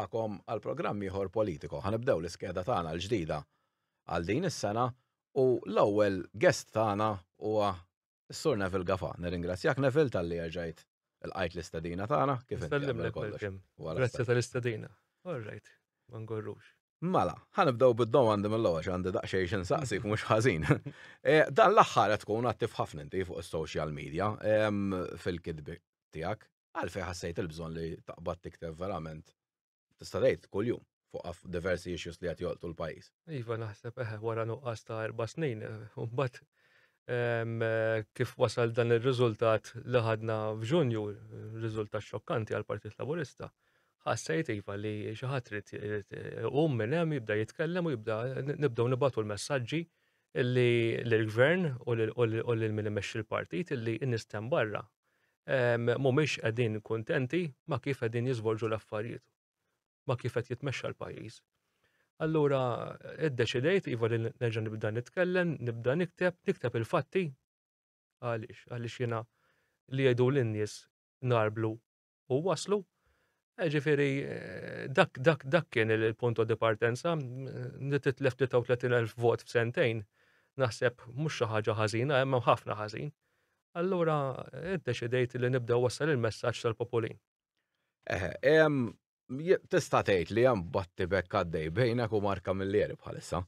nilqakom għal programm ieħor politiku. Ħanibdew l-iskeda tagħna l-ġdida għal din is-sena u l-ewwel guest tagħna huwa s-Sur Neville Gafa. Nirringrazzjak Neville tal-li rġajt ilqajt l-istedina tagħna kif inti qabel Nsellimlek kollox. Malcolm. Wara Grazzi stajt. tal-istedina. All right, ma ngorrux. Mela, ħanibdew bid-domandi mill-ewwel għandi daqsxejn x'insaqsik mhux ħażin. Dan l-aħħar qed tkun attiv ħafna inti fuq is-social media fil-kitbi tiegħek. Għalfejn ħassejt il-bżonn li taqbad tikteb verament tista' tgħid kuljum fuq diversi issues li qed jolqtu l-pajjiż. Iva naħseb wara nuqqas ta' 4 snin, u mbagħad kif wasal dan ir-riżultat li ħadna f'Ġunju, riżultat xokkanti għall-Partit Laburista, ħassejt iva li xi ħadd irid iqum minn hemm jibda jitkellem u jibda nibdew nibagħtu l-messaġġi illi lill-gvern u lil min imexxi l-partit illi n-nies temm barra mhumiex qegħdin kuntenti ma' kif qegħdin jiżvolġu l-affarijiet, ma' kif qed jitmexxa l-pajjiż. Allura iddeċidejt iva li nerġa' nibda nitkellem, nibda nikteb il-fatti għaliex jiena li jgħidu lin-nies narblu u waslu. Ġifieri dak kien il-punto di partenza, titlef 33,000 vot f'sentejn, naħseb mhux xi ħaġa ħażina, hemm ħafna ħażin. Allura iddeċidejt li nibda wassal il-messaġġ tal-popolin. Tista' tgħid li hemm battibek għaddej bejnek u Marka Millieri bħalissa.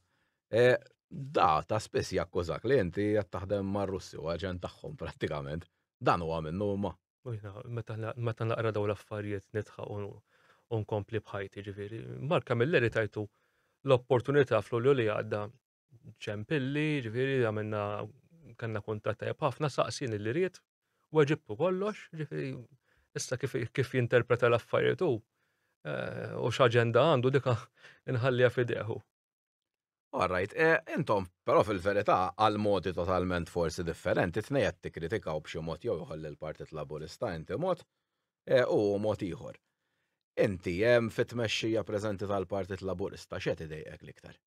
Da ta' spiss jakkużak li inti qed taħdem mar-Russi u aġent tagħhom prattikament. Dan huwa minnu huma. U jiena meta naqra dawn l-affarijiet nidħaq u nkompli bħajti ġifieri. Marka Milleri tajtu l-opportunità f'Lulju li għadda ċempilli, ġifieri għamilna kellna kuntatt tajjeb ħafna saqsin li ried u ġibtu kollox, ġifieri issa kif jinterpreta l-affarijiet hu u x'aġenda għandu dik inħallija f'idejhu. All right, intom però fil-verità għal modi totalment forsi differenti tnej qed tikkritikaw b'xi mod jew iħolli l-Partit Laburista inti mod u mod ieħor. Inti hemm fit-tmexxija preżenti tal-Partit Laburista x'qed idejqek l-iktar?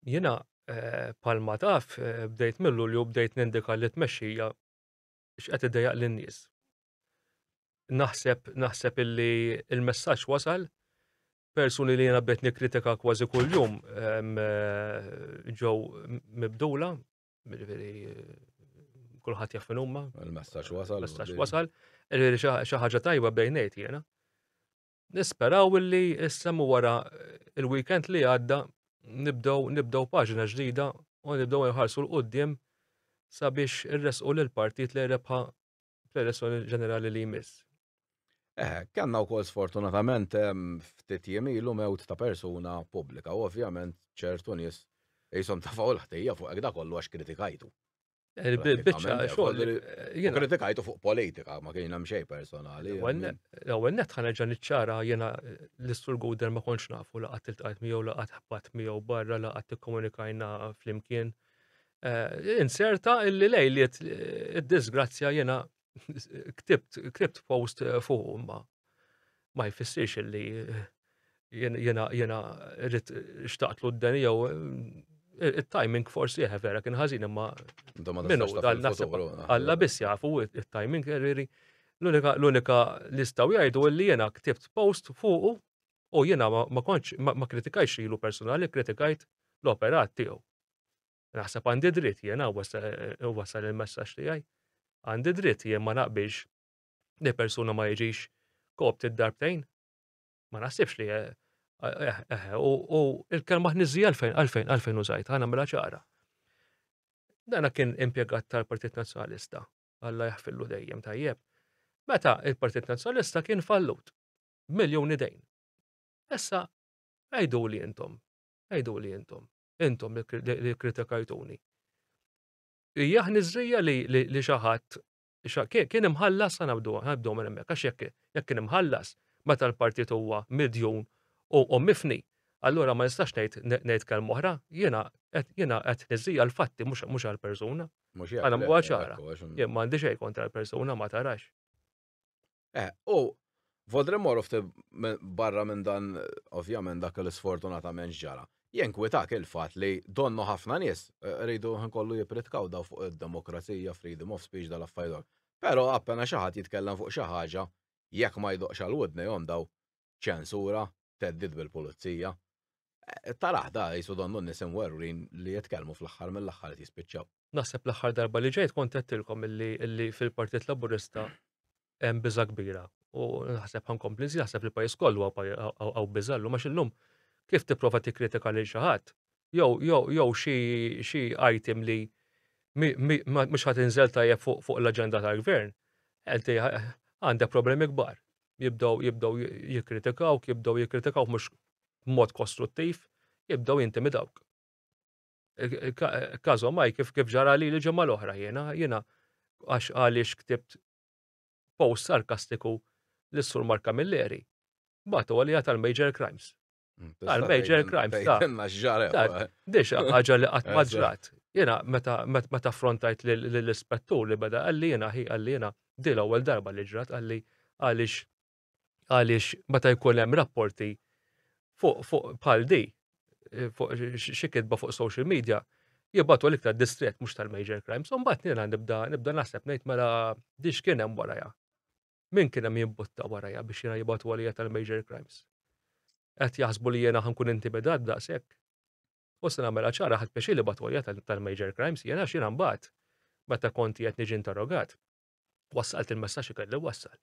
Jiena bħalma taf bdejt minn-Lulju bdejt nindika li tmexxija x'qed iddejjaq lin-nies. Naħseb illi il-messaġġ wasal, persuni li jiena bdejt nikkritika kważi kuljum ġew mibdula, jiġifieri kulħadd jaf min huma, Il-messaġġ wasal. il-messaġġ wasal, jiġifieri xi ħaġa tajba bdejn ngħid jiena. Nisperaw illi issa wara il-weekend li għadda nibdew paġna ġdida u nibdew inħarsu l-qudiem sabiex irresqu lill-partit li rebħa fl-elezzjoni ġenerali li jmiss. Kellna wkoll sfortunatament ftit jiem ilu mewt ta' persuna pubblika u ovvjament ċertu nies qishom tafgħu l-ħtejja fuq hekk da kollu għax kritikajtu. Biċċa xogħol jiena Kritikajtu fuq politika ma kien hemm xejn personali. l-ewwel nett ħanerġa' niċċara jiena l-Istur Gowder ma kontx nafu laqgħat iltqajt miegħu laqgħat ħabbat miegħu barra laqgħat ikkomunikajna flimkien. Inserta illi lejliet id-disgrazzja jiena ktibt post fuq ma jfissirx illi jiena rrid xtaqtlu d-deni jew it-timing forsi vera kien ħażin imma minnu naħseb Alla biss jafu it-timing ġifieri l-unika li jistgħu jgħidu illi jiena ktibt post fuqu u jiena ma kritikajtx ilu personali, kritikajt l-operat tiegħu. Naħseb għandi dritt jiena wasal il-messaġġ tiegħi. Għandi dritt jien ma naqbilx li persuna ma jiġix coopted darbtejn. Ma naħsibx li u l-kelma ħniżżija għalfejn użajt, ħa nagħmilha ċara. Dana kien impjegat tal-Partit Nazzjonalista, Alla jaħfillu dejjem tajjeb. Meta il-Partit Nazzjonalista kien fallut, miljun idejn. Issa għajduli intom li kritikajtuni. Hija ħniżżija li xi ħadd kien imħallas nabdew minn hemmhekk għax jekk kien imħallas meta l-partit huwa midjun u mifni, allura ma nistax ngħid kelma oħra, jiena qed niżżija l-fatti mhux għall-persuna. Għana mbuha ċara. Jien m'għandi xejn kontra l-persuna ma tarax. U Voldemort ftit barra minn dan ovvjament dak li sfortunatament ġara. Jenkwitak il-fatt li donnu ħafna nies rridu nkollu jippritkaw daw fuq id-demokrazija, freedom of speech dal-affarijiet. Però appena xi ħadd jitkellem fuq xi ħaġa jekk ma jdoqx għall-wudni daw ċensura teddid bil-pulizija. Taraħ da jisu donnu nisim werrin li jitkellmu fl-aħħar mill-aħħar jispiċċaw. Naħseb l-aħħar darba li ġejt kont qedtilkom illi fil-Partit Laburista hemm biża' kbira u naħseb ħankompli nżid naħseb li pajjiż kollu hawn biżallu għax illum kif tipprova tikkritika lil xi ħadd jew xi item li mhux ħadd inżel tajjeb fuq l-aġenda tal-gvern, inti għandek problemi kbar. Jibdew jikkritikaw mhux b'mod kostruttiv, jibdew jintimidawk. Każhom maj kif ġara li l-ġimgħa l-oħra jiena għax għaliex ktibt post sarkastiku lis-Sur Mark Camilleri. Bagħtu għalija tal-Major Crimes. Tal-Major Crimes, dix ħaġa li qatt ma ġrat. Jiena meta affrontajt lill-ispettur li beda qalli jiena di l-ewwel darba li ġrat qalli għaliex meta jkun hemm rapporti fuq bħal di fuq xi kitba fuq social media jibgħatu l-iktar distret mhux tal-Major Crimes. U mbagħad jiena nibda naħseb ngħid mela dix kien hemm warajha. Min kien hemm jimbutta warajha biex jiena jibgħatu għalija tal-Major Crimes. Qed jaħsbu li jiena ħankun intimidat daqshekk. U se nagħmilha ċara ħadd biex li bagħtu għalija tal-Major Crimes jiena x'jiena mbagħad meta konti qed niġi interrogat. Wassalt il-messaġġ ikelli wassal.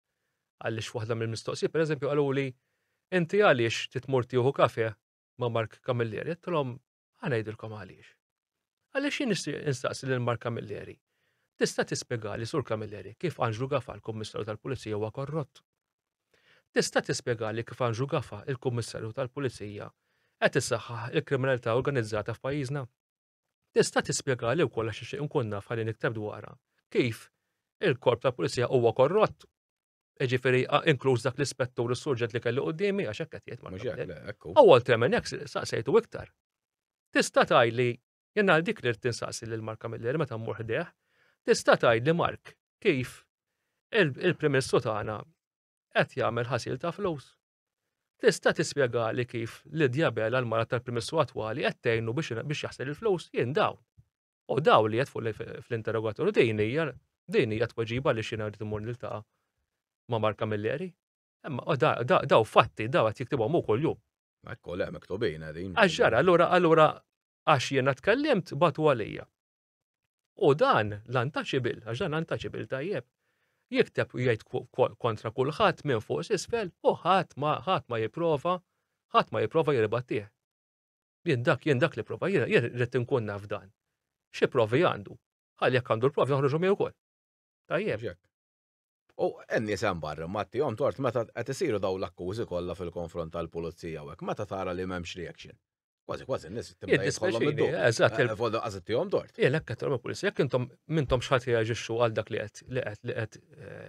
Għaliex waħda mill-mistoqsijiet pereżempju qalu li inti għaliex titmur tieħu kafè ma' Mark Camilleri, għedtilhom ngħidilkom għaliex. Għaliex jien instaqsi lil Mark Camilleri. Tista' tispjegali Sur Camilleri kif Anġlu Gafa l-Kummissarju tal-Pulizija huwa korrott. Tista' tispjegali kif Anġlu Gafa il-Kummissarju tal-Pulizija qed issaħħaħ il-kriminalità organizzata f'pajjiżna. Tista' tispjegali wkoll għax ixtieq nkun naf ħalli nikteb dwarha kif il-Korp tal-Pulizija huwa korrott. Ġifieri inkluż dak l-ispettur is-surġent li kelli qudiemi għax hekk qed jgħid Mark Camilleri. Ewwel temmen hekk saqsejtu iktar. Tista' tgħidli jien għal dik li tinsaqsi lil Mark Camilleri meta mmur ħdejh, tista' tgħidli Mark kif il-Prim Ministru tagħna qed jagħmel ħasil ta' flus. Tista' tispjegali kif Lidja Bela l-mara tal-Prim Ministru attwali qed tgħinu biex jaħsel il-flus jien dawn. U dawn li qed fuq fl-interrogatorju din hija tweġiba li xina rrid imur niltaqa' ma' Mark Camilleri. Imma daw fatti, daw qed jiktibhom hu kuljum. Ekku le miktubin din. Għax ġara, allura għax jiena tkellimt batu għalija. U dan l-untouchable, għax dan untouchable tajjeb. Jikteb u jgħid kontra kulħadd minn fuq s'isfel u ħadd ma jipprova jirbattih. Jien dak li prova, jien rrid inkun naf dan. Xi provi għandu? Ħalli jekk għandu l-provi noħroġu miegħu wkoll. Tajjeb. U n-nies hemm barra Matti jom tort meta qed isiru dawn l-akkużi kollha fil-konfront tal-pulizija u hekk meta tara li m'hemmx reaction. Kważi n-nies tibda jidħolhom id-dur. Eżatt. Għażittihom tort. Jien hekk qed tagħmel pulizija jekk intom minnhom x'ħadd reaġixxu għal dak li qed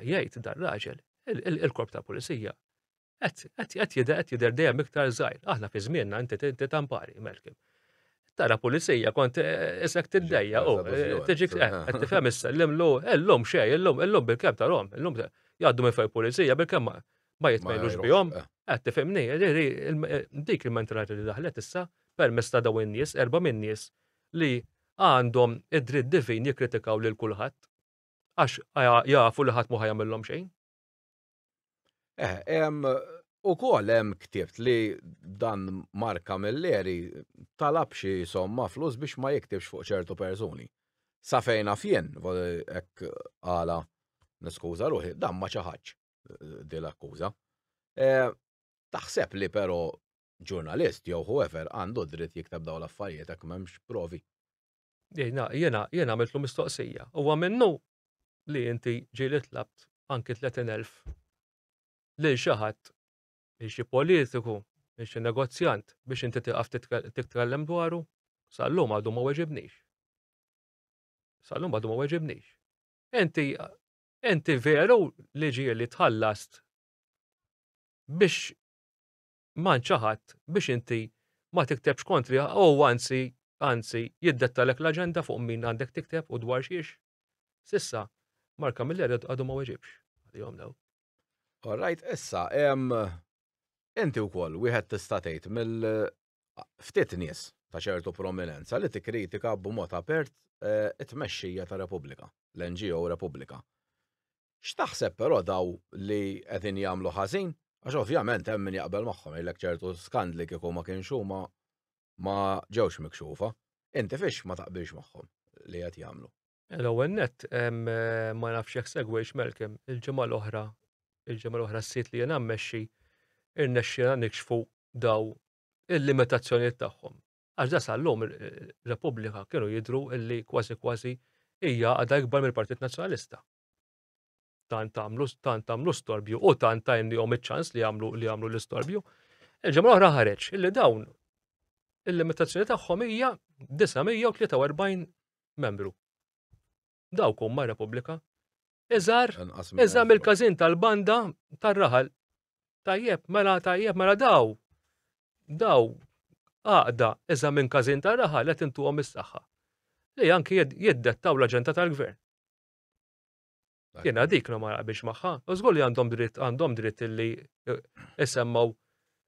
jgħid dar raġel, il-korp tal-pulizija qed jidher dejjem iktar żgħir. Aħna fi żmienna inti tampari Malcolm. Tara pulizija kont isek tiddejja tiġi qed tifhem issa illum xejn, illum bil-kemm tarhom, illum jgħaddu minn fejn pulizija bil-kemm ma jitmejlux bihom. Qed tifhimni, dik il-mentalità li daħlet issa permezz ta' dawn in-nies, erba' minn nies li għandhom id-dritt divin jikkritikaw lil kulħadd għax jafu li ħadd mhu ħajamilhom xejn. Ukoll hemm ktibt li dan Mark Camilleri talab xi somma flus biex ma jiktibx fuq ċertu persuni. Sa fejn naf jien hekk għala niskuża ruħi, dan ma ċaħaġġ din l-akkuża. Taħseb li però ġurnalist jew whoever għandu dritt jikteb dawn l-affarijiet hekk m'hemmx provi. Jiena għamiltlu mistoqsija. Huwa minnu li inti ġieli tlabt anki 30,000 lil xi ħadd biex xi politiku, biex xi negozjant biex inti tieqaf titkellem dwaru, sal-lum għadu ma weġibniex. Inti veru li ġieli tħallast biex man xi ħadd biex inti ma tiktebx kontri u anzi jiddettalek l-aġenda fuq min għandek tikteb u dwar xiex. Sissa, Mark Camilleri għadu ma weġibx. All right, issa, inti wkoll wieħed tista' tgħid mill-ftit nies ta' ċertu prominenza li tikkritika b'mod apert it-tmexxija ta' Repubblika, l-NGO Repubblika. X'taħseb però daw li qegħdin jagħmlu ħażin Għax ovvjament hemm min jaqbel magħhom jgħidlek ċertu skandli kieku ma kienx huma ma ġewx mikxufa. Inti fiex ma taqbilx magħhom li qed jagħmlu. L-ewwel nett ma nafx jekk segwejx Malcolm, il-ġimgħa l-oħra s-sit li jien mmexxi irnexxielna nikxfu daw il-limitazzjonijiet tagħhom. Għax da sal-lum ir-Repubblika kienu jidhru illi kważi hija għadha ikbar mill-Partit Nazzjonalista. Tant tagħmlu storbju u tant tajnihom iċ-ċans li jagħmlu l-istorbju. Il-ġimgħa l-oħra ħareġ illi dawn il-limitazzjoni tagħhom hija 943 membru. Dawk huma Repubblika. Iżgħar mill-każin tal-banda tar-raħal. Tajjeb mela daw għaqda iżgħar minn każin tar-raħal qed intuhom is-saħħa. Li anki jiddettaw l-aġenda tal-gvern. Jiena dik ma naqbilx magħha. U żgur li għandhom dritt illi isemmaw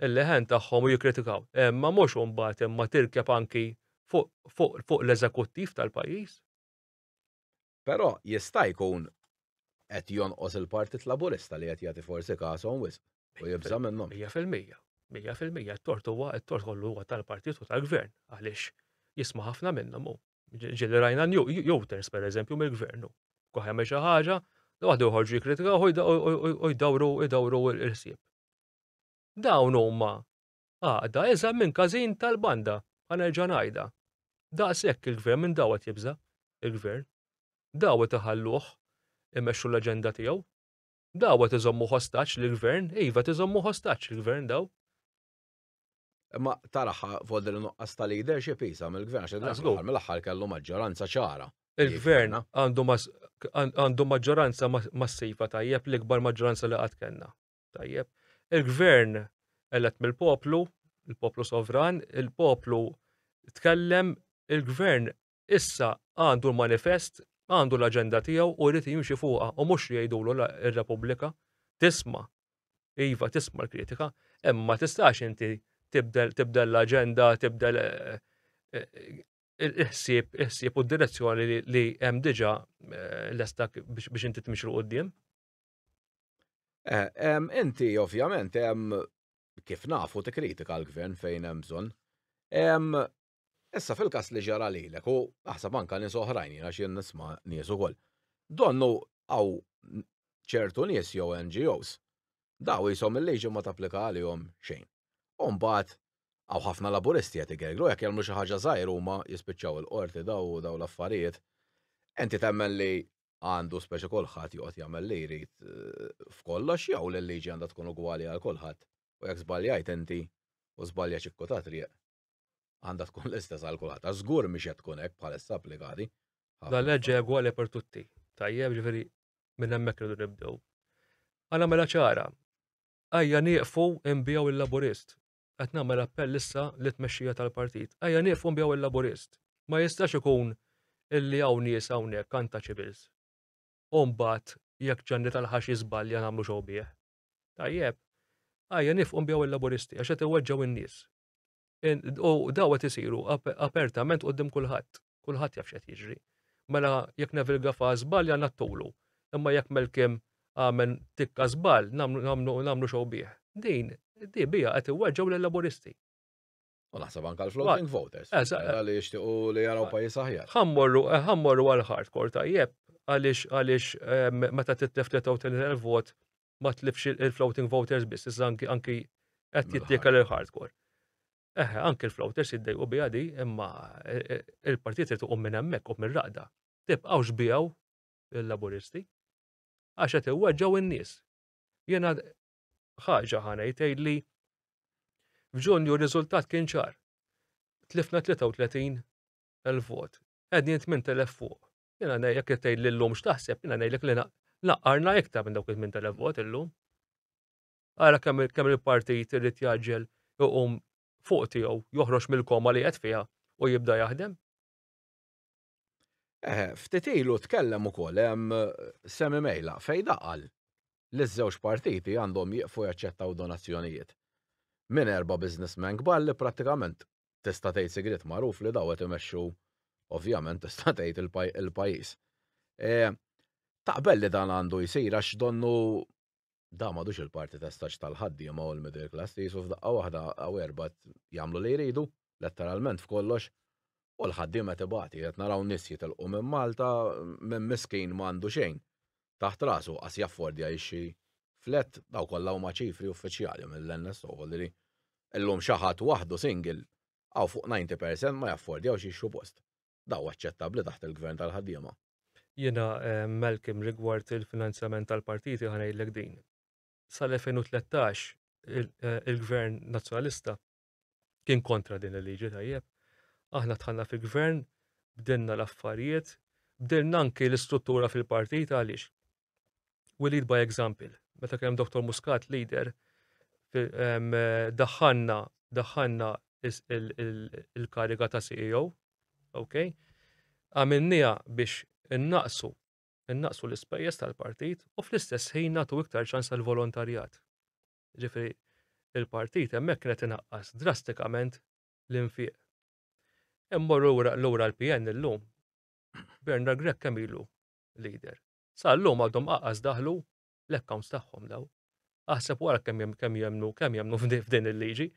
il-leħen tagħhom u jikkritikaw. Imma mhux imbagħad imma tirkeb anki fuq l-eżekuttiv tal-pajjiż. Però jista' jkun qed jonqos il-Partit Laburista li qed jagħti forsi każhom wisq u jibża minnhom. 100%. It-tort kollu huwa tal-partit u tal-gvern għaliex jisma' ħafna minnhom hu. Ġieli rajna Newtons pereżempju mill-gvern. Kwa jagħmel xi ħaġa, waħdu joħorġu jikkritikaw u jdawru l-ħsieb. Dawn huma għaqda iżgħar minn każin tal-banda ħanerġa' ngħidha. Daqshekk il-gvern minn daw qed jibża il-gvern. Daw qed iħalluh imexxu l-aġenda tiegħu. Daw qed iżommu ħostaġġ lill-gvern, iva tiżommu ħostaġġ lill-gvern daw. Imma taraħ fuq din nuqqas ta' leadership isa mill-gvern għax mill-aħħar kellu maġġoranza ċara. Il-gvern għandu maġġoranza massiva tajjeb l-ikbar maġġoranza li qatt kellna. Tajjeb. Il-gvern elett mill-poplu, il-poplu sovran, il-poplu tkellem, il-gvern issa għandu l-manifest, għandu l-aġenda tiegħu u jrid jimxi fuqha u mhux jgħidulu ir-Repubblika tisma' iva tisma' l-kritika, imma tistax inti tibdel l-aġenda, tibdel il-ħsieb u d-direzzjoni li hemm diġà lesta biex inti timxi quddiem. Inti ovvjament kif nafu tikkritika l-gvern fejn hemm bżonn. Issa fil-każ li ġara lilek u naħseb anke nies oħrajn għax jien nisma' nies ukoll. Donnu hawn ċertu nies jew NGOs daw ishom il-liġi ma tapplika għalihom xejn. U mbagħad hawn ħafna laburisti qed igegru jekk jagħmlu xi ħaġa żgħir huma jispiċċaw il-qorti daw l-affarijiet. Inti temmen li għandu speċi kulħadd joqgħod jagħmel li jrid f'kollox jew li l-liġi għandha tkun ugwali għal kulħadd. U jekk żbaljajt inti u żbalja ċikku ta' triq għandha tkun l-istess għal kulħadd. Għax żgur mhix qed tkun hekk bħalissa applikati. La leġġi egwali per tutti. Tajjeb ġifieri minn hemmhekk irridu nibdew. Għana mela ċara. Ejja nieqfu nbijaw il-Laburist. Qed nagħmel appell issa lit-tmexxija tal-partit. Ejja nieqfu nbijaw il-Laburist. Ma jistax ikun illi hawn nies hawnhekk untouchables. U mbagħad jekk ġanni tal-ħax jiżbalja nagħmlu xogħol bih. Tajjeb. Ejja nieqfu nbijaw il-Laburisti għax qed iweġġgħu in-nies. U daw qed isiru apertament quddiem kulħadd. Kulħadd jaf x'qed jiġri. Mela jekk Neville fa' żbalja nattulu. Imma jekk Malcolm għamel tikka żball nagħmlu xogħol bih. Din bija qed iweġġgħu lill-Laburisti. U naħseb anke l-floating voters. Li jixtiequ li jaraw pajjiż aħjar. Ħammorru għal hardcore tajjeb għaliex meta titlef 33,000 vot ma tlifx il-floating voters biss, issa anki qed jittieka l-hardcore. Anke l-floaters jiddejqu biha di, imma il-partit irid iqum minn hemmhekk u mir-raqda. Tibqgħux bijaw il-Laburisti għax qed iweġġgħu in-nies. Jiena ħaġa ngħid tgħidli f'Ġunju r-riżultat kien ċar. Tlifna 33,000 vot. Qegħdin 8,000 fuq. Jiena jekk tgħidli llum x'taħseb, jiena ngħidlek li naqqarna iktar minn dawk 8,000 vot illum. Ara kemm il-partit irid jaġġel iqum fuq tiegħu joħroġ mill-koma li qed fiha u jibda jaħdem. Ftit ilu tkellem ukoll hemm Semi Mejla fejn qal li ż-żewġ partiti għandhom jieqfu jaċċettaw donazzjonijiet minn 4 businessmen kbar li prattikament tista' tgħid sigriet magħruf li daw qed imexxu ovvjament tista' tgħid il-pajjiż. Taqbel li dan għandu jsir għax donnu Da m'għadux il-parti testax tal-ħaddiema u l-middle class li jisu f'daqqa waħda għaw erba' jagħmlu li jridu, letteralment f'kollox, u l-ħaddiema tibati qed naraw nies jitilqu minn Malta minn miskin m'għandu xejn. Taħt rasu qas jaffordja jixxi flet daw kollha huma ċifri uffiċjali mill-NSO li illum xi ħadd waħdu single għaw fuq 90% ma jaffordjawx jixxu post. Daw aċċettabbli taħt il-gvern tal-ħaddiema. Jiena Malcolm rigward il-finanzjament tal-partiti ħanejlek din. Sal-2013 il-gvern nazzjonalista kien kontra din il-liġi tajjeb. Aħna tħanna fil-gvern, bdilna l-affarijiet, bdilna anke l-istruttura fil-partit għaliex. We lead by example. Meta kemm Dr. Muscat leader, daħħanna il-kariga ta' CEO, ok? Għamilnija biex innaqsu l-ispejjeż tal-partit u fl-istess ħin nagħtu iktar ċans għal volontarjat. Ġifieri il-partit hemmhekk kienet inaqqas drastikament l-infiq. Immorru lura l-PN illum. Bernard Gregg kemm ilu leader. Sa llum għadhom qaqqas daħlu l-accounts tagħhom daw. Aħseb wara kemm jemnu f'din il-liġi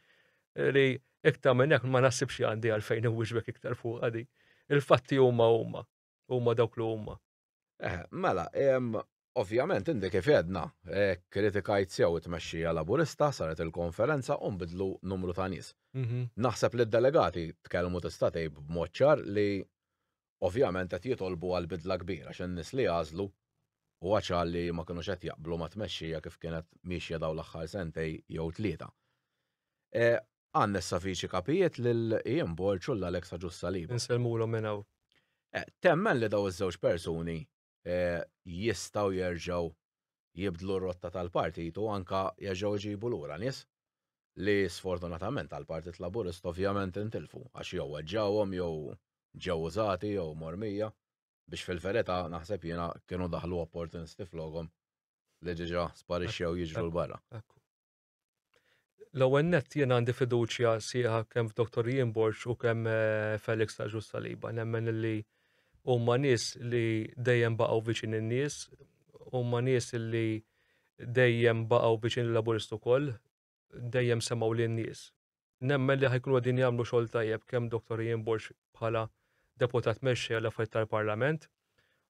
li iktar minn hekk ma naħsibx għandi għalfejn iwieġbek iktar fuq għadi. Il-fatti huma dawk li huma. Mela, ovvjament inti kif għedna, kritikajt sew it-tmexxija Laburista saret il-konferenza u nbidlu numru ta' nies. Naħseb li d-delegati tkellmu tista' tgħid b'mod ċar li ovvjament qed jitolbu għal bidla kbira għax in-nies li għażlu u ċar li ma kinux qed jaqblu ma' tmexxija kif kienet mixja dawn l-aħħar sentej jew tlieta. Għandna issa fiċi kapijiet lil Ian Borch u l-Alexa Ġussalib. Insellmulhom minn hawn. Temmen li daw iż-żewġ persuni jistgħu jerġgħu jibdlu r-rotta tal-partit u anka jerġgħu jġibu lura nies li sfortunatament tal-Partit Laburist ovvjament intilfu għax jew weġġawhom jew ġew użati jew mormija biex fil-verità naħseb jiena kienu daħlu opportunisti flogħhom li ġiġa sparixxew jiġru l-barra. L-ewwel nett jien għandi fiduċja sieħa kemm f'Dr. Ian Borch u kemm Felix ta' Ġussaliba. Nemmen li huma nies li dejjem baqgħu viċin in-nies, huma nies li dejjem baqgħu viċin il-Laburist ukoll, dejjem semgħu lin-nies. Nemmen li ħajkunu qegħdin jagħmlu xogħol tajjeb kemm Dr. Ian Borch bħala deputat mexxej għal affarijiet tal-Parlament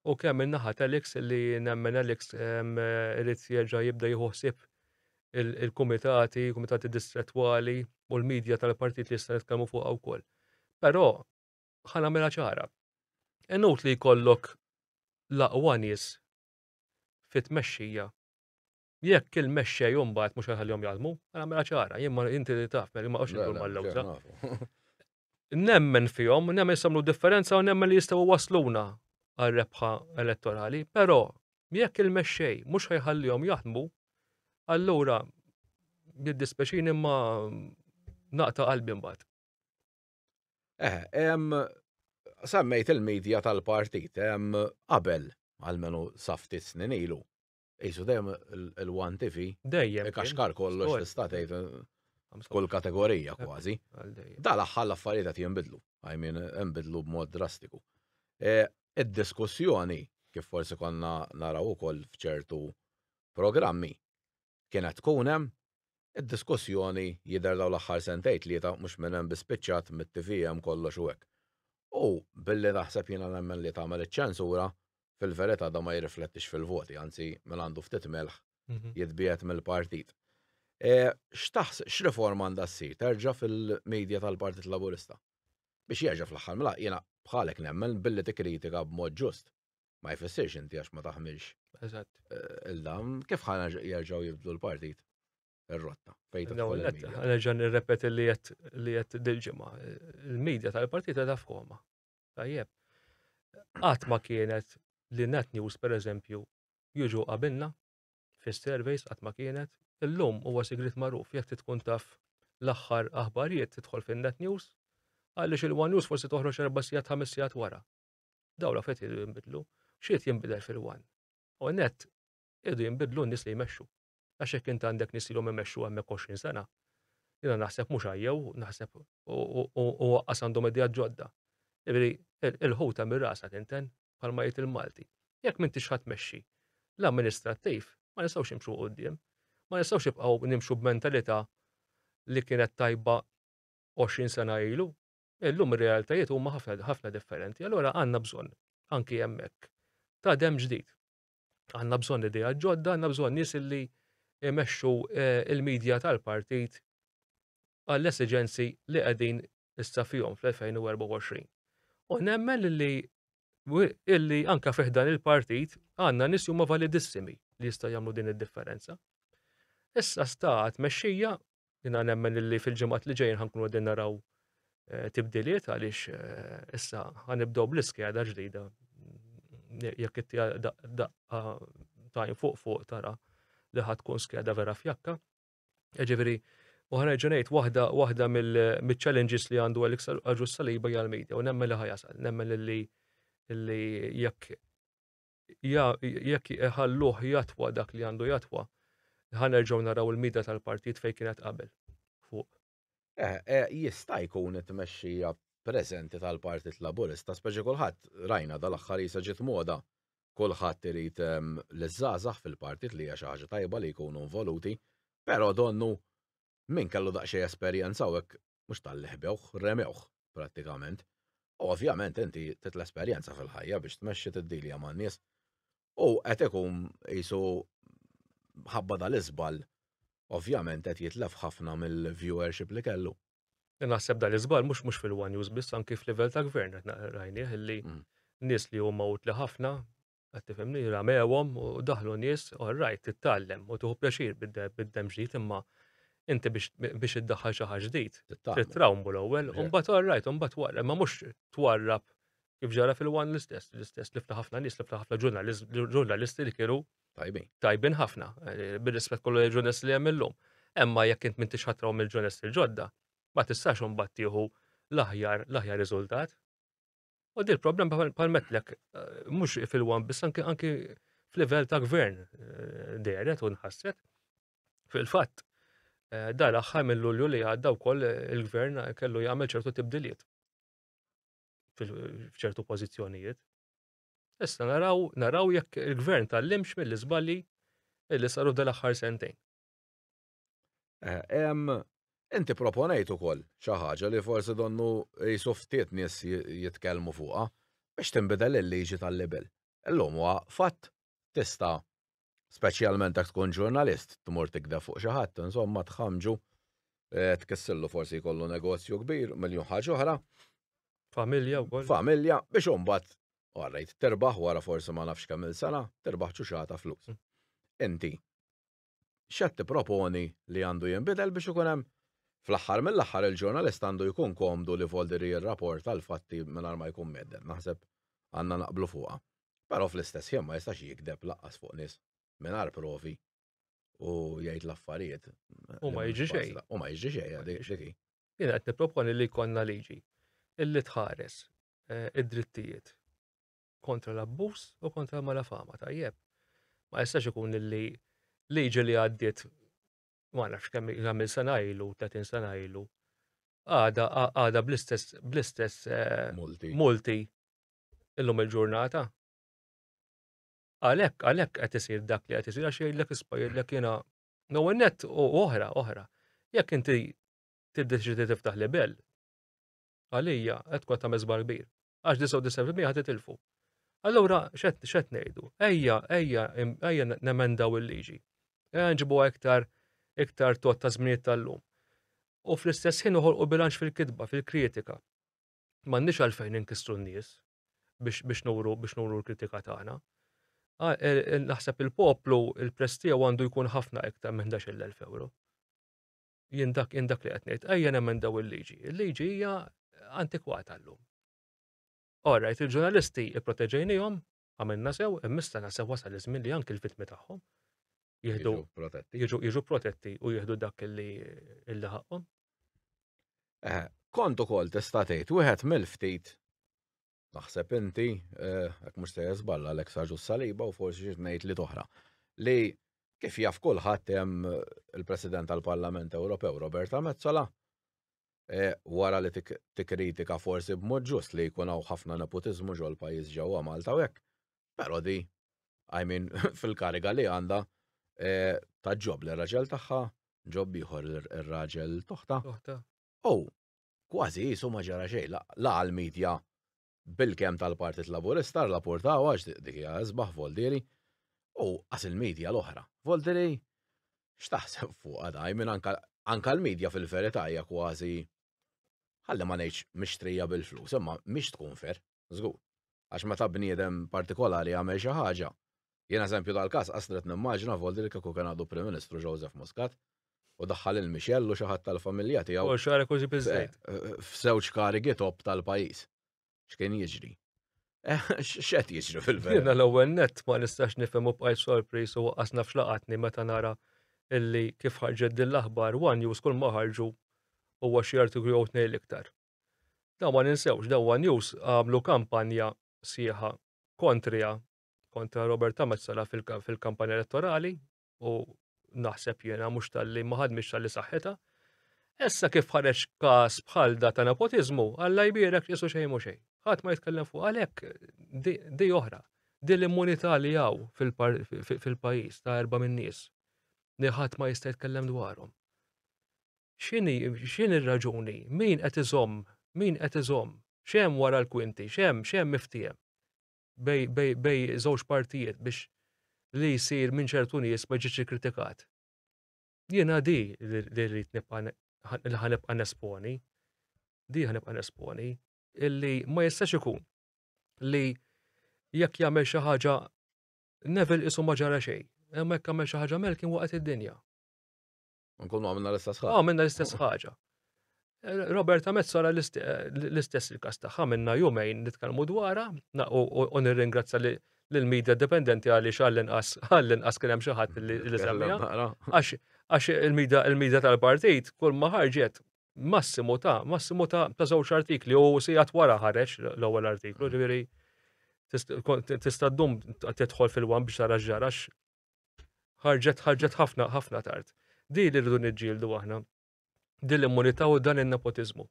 u kemm in-naħa Alex li nemmen Alex irid jerġa' jibda jieħu ħsieb il-kumitati distrettwali u l-medja tal-partit li jista' nitkellmu fuqha wkoll. Però ħanamilha ċara. Inut li jkollok l-aqwa nies fit-tmexxija. Jekk il-mexxej mbagħad mhux ħallihom jaħdmu, ħanamilha ċara. Jien ma inti taf ma qgħodx indur mal-lewża. Nemmen fihom, nemmen jsamlu differenza u nemmen li jistgħu wasluna għal-rebħa elettorali, però jekk il-mexxej mhux ħajħallihom jaħdmu, allura jiddispeċini imma naqta' qalbi mbagħad. Semmejt il-medja tal-partit qabel għalmenu saftit snin ilu. Ejsu dejjem il-One TV. Dejjem. Kaxkar kollox tista' tgħid kull kategorija kważi. Da l-aħħar l-affarijiet qed jinbidlu. I mean inbidlu b'mod drastiku. Id-diskussjoni kif forsi konna naraw ukoll f'ċertu programmi kienet tkun hemm id-diskussjoni jidher dawn l-aħħar sentejn tlieta mhux minn hemm bispiċċat mit-TV hemm kollox u hekk. U billi naħseb jiena nemmen li tagħmel iċ-ċensura fil-verità da ma jirriflettix fil-voti, anzi minn għandu ftit melħ jitbiet mill-partit. X'riforma għandha ssir terġa' fil-medja tal-Partit Laburista? Biex jerġa' fl-aħħar mela jiena bħalek nemmen billi tikkritika b'mod ġust. Ma jfissirx inti għax ma taħmilx. Eżatt. Il-dam kif ħana jerġgħu jibdlu l-partit? Ir-rotta. Nerġa' nirrepeti li qed dil-ġimgħa. Il-medja tal-partit qiegħda f'koma. Tajjeb. Qatt ma kienet li net news pereżempju jiġu qabilna fis-surveys qatt ma kienet. Illum huwa sigrit magħruf jekk tkun taf l-aħħar aħbarijiet tidħol fin-net news għaliex il-One News forsi toħroġ 4 sigħat 5 sigħat wara. Dawn l-affarijiet iridu jinbidlu. X'iet jinbidel fil-One. U net iridu jinbidlu n-nies li jmexxu. Għax hekk inti għandek nies ilhom imexxu hemmhekk 20 sena. Jiena naħseb mhux għajjew, naħseb u waqqas għandhom idejat ġodda. Il-ħuta mir-rasa tinten bħalma jgħid il-Malti. Jekk m'intix ħadd tmexxi l-amministrattiv ma nistgħux nimxu quddiem. Ma nistgħux nibqgħu nimxu b'mentalità li kienet tajba 20 sena ilu. Illum ir-realtajiet huma ħafna differenti. Allura għandna bżonn anki hemmhekk ta' demm ġdid. Għandna bżonn idea ġodda, għandna bżonn nies illi jmexxu il-midja tal-partit għall-esiġenzi li qegħdin issa fihom fl-2024. U nemmen illi anke fih dan il-partit għandna nies huma validissimi li jistgħu jagħmlu din id-differenza. Issa sta tmexxija jiena nemmen illi fil-ġimgħat li ġejjin ħankunu qegħdin naraw tibdiliet għaliex issa ħanibdew bl-iskeda ġdida. Jekk ittija daqqa tajn fuq tara li ħadd tkun skeda vera fjakka. Ġifieri u ħanerġa' ngħid waħda mill-challenges li għandu Alex Saliba hija l-media u nemmen li ħajasal, nemmen illi jekk iħalluh jatwa dak li għandu jatwa, ħanerġgħu naraw il-media tal-partit fejn kienet qabel fuq. Jista' jkun it-tmexxija preżenti tal-Partit Laburista, speċi kulħadd rajna dal-aħħar jisa ġiet moda. Kulħadd irid l-żgħażagħ fil-partit li hija xi ħaġa tajba li jkunu involuti, però donnu min kellu daqsxejn esperjenza u hekk mhux tal-leħbewh, remewh prattikament. U ovvjament inti trid l-esperjenza fil-ħajja biex tmexxi tiddilja man-nies. U qed ikun qisu ħabba dal-iżball ovvjament qed jitlef ħafna mill-viewership li kellu. Naħseb dal-iżbal mhux fil-One News biss anki f'livell ta' gvern qed rajnieh illi nies li huma utli ħafna qed tifhimni ramewhom u daħlu nies all-right titgħallem u tieħu pjaċir bid-demm ġdid imma inti biex iddaħħal xi ħaġa ġdid trid trawmu l-ewwel u mbagħad all-right u mbagħad twarrab imma mhux twarrab kif ġara fil-One l-istess lifna ħafna nies lifna ħafna ġurnalisti li kienu tajbin ħafna bir-rispett kollu l-ġurnalisti li hemm illum. Imma jekk int m'intix ħatraw mill-ġurnalisti l-ġodda ma tistax imbagħad tieħu l-aħjar riżultat. U di l-problem bħal-metlek mhux fil-One biss anki f'livell ta' gvern deret u nħasset. Fil-fatt dan l-aħħar minn Lulju li għadda wkoll il-gvern kellu jagħmel ċertu tibdiliet f'ċertu pożizzjonijiet. Issa naraw jekk il-gvern tallimx mill-iżbalji li saru dal-aħħar sentejn. Inti proponejt ukoll xi ħaġa li forsi donnu qisu ftit nies jitkellmu fuqha biex tinbidel il-liġi tal-libel. Illum huwa fatt tista' speċjalment jekk tkun ġurnalist tmur tikdeb fuq xi ħadd, insomma tħammġu tkissillu forsi jkollu negozju kbir miljun ħaġa oħra. Familja wkoll. Familja biex imbagħad orrejt terbaħ wara forsi ma nafx kemm il-sena, terbaħ ċuxata flus. Inti x'qed tipproponi li għandu jinbidel biex ikun hemm fl-aħħar mill-aħħar il-ġurnalist għandu jkun komdu li folderi r-rapport tal-fatti mingħajr ma jkun medden. Naħseb għandna naqblu fuqha. Però fl-istess ħin ma jistax jikdeb laqqas fuq nies mingħajr provi u jgħid l-affarijiet. U ma jiġi xejn. U ma jiġi xejn dik. Jiena qed nipproponi li jkollna liġi illi tħares id-drittijiet kontra l-abbuż u kontra l-malafama tajjeb. Ma jistax ikun illi liġi li għaddiet ma nafx kemm il-sena ilu, 30 sena ilu, għada bl-istess multi illum il-ġurnata. Għalhekk qed isir dak li qed isir għax jgħidlek isbajlek jiena net u oħra. Jekk inti tiddeċidi tiftaħ libel, għalija qed tkun tagħmel żbar kbir. Għax 99% ħad titilfu. Allura x'qed ngħidu? Ejja nemendaw il-liġi. Nġibu iktar tot ta' żminijiet tal-lum. U fl-istess ħin uħolqu bilanċ fil-kitba, fil-kritika. M'għandniex għalfejn inkissru n-nies biex nuru l-kritika tagħna. Naħseb il-poplu il-prestiegħu għandu jkun ħafna iktar minn 11,000 euro. Jien dak li qed ngħid, ejja nemendaw il-liġi. Il-liġi hija antikwata llum. Alright, il-ġurnalisti ipproteġejnihom, għamilna sew, imissa nasew wasal iż-żmien li anke l-vittmi tagħhom jiġu protetti u jieħdu dak illi ħaqhom. Kont ukoll tista' tgħid wieħed mill-ftit naħseb inti hekk mhux se jeżballa Alex Saliba u forsi xi ngħid li toħra li kif jaf kulħadd hemm il-President tal-Parlament Ewropew Roberta Mezzola wara li tikkritika forsi b'mod ġust li jkun hawn ħafna nepotiżmu ġol pajjiż ġewwa Malta u hekk. Però fil-kariga li għandha ta' ġob l-raġel tagħha, ġob ieħor ir-raġel toħta. Toħta. Oh, kważi jisu ma ġara xejn, la għall-medja bil-kem tal-Partit Laburista rrapportaw għax dik hija isbaħ Volderi, u għas il-medja l-oħra. Volderi, x'taħseb fuq għadaj minn anka l-medja fil-verità hija kważi ħalli ma ngħidx mixtrija bil-flus, imma mhix tkun fer, żgur. Għax meta bniedem partikolari għamel xi ħaġa. Jien eżempju dal-każ qasret nimmaġina Volderi kieku kien għadu Prim Ministru Joseph Muscat u daħħal il-Michel u xi ħadd tal-familja tiegħu U xara kważi biżejt. f'żewġ karigi top tal-pajjiż. X'kien jiġri? X'qed jiġri fil-verità? Jiena l-ewwel nett ma nistax nifhem u bqajt sorpriż u waqqas naf x'laqatni meta nara illi kif ħarġet din l-aħbar One News kull ma ħarġu huwa xi artiklu jew tnejn l-iktar. Da ma ninsewx, da One News għamlu kampanja sieħa kontra Roberta Mezzola fil-kampanja elettorali u naħseb jiena mhux talli ma ħadmix talli saħħitha. Issa kif ħareġ każ bħal da ta' nepotiżmu, Alla jbierek qisu xejn mhu xejn. Ħadd ma jitkellem fuq għalhekk di oħra. Di l-immunità li hawn fil-pajjiż ta' erba' min-nies li ħadd ma jista' jitkellem dwarhom. X'inhi r-raġuni? Min qed iżomm? Min qed iżomm? X'hemm wara l-kwinti? x'hemm miftiem bej żewġ partijiet biex li jsir minn ċertu nies ma jiġix ikkritikat. Jiena di li rrid ħanibqa' nesponi, illi ma jistax ikun li jekk jagħmel xi ħaġa Neville isu ma ġara xejn, imma jekk għamel xi ħaġa Mel kien waqgħet id-dinja. Nkunu għamilna l-istess ħaġa. Għamilna l-istess ħaġa. Roberta Mezzola l-istess il-każ tagħha minna jumejn nitkellmu dwarha u nirringrazzja lill-medja dipendenti għaliex għall-inqas kien hemm xi ħadd li semmiha. Għax il-medja tal-partit kull ma ħarġet massimu ta' żewġ artikli u sigħat wara ħareġ l-ewwel artiklu, ġifieri tista' ddum tidħol fil-wan biex tara x'ġarax ħarġet ħafna tard. Di li rridu niġġieldu aħna. Din l-immunità u dan in-nepotiżmu.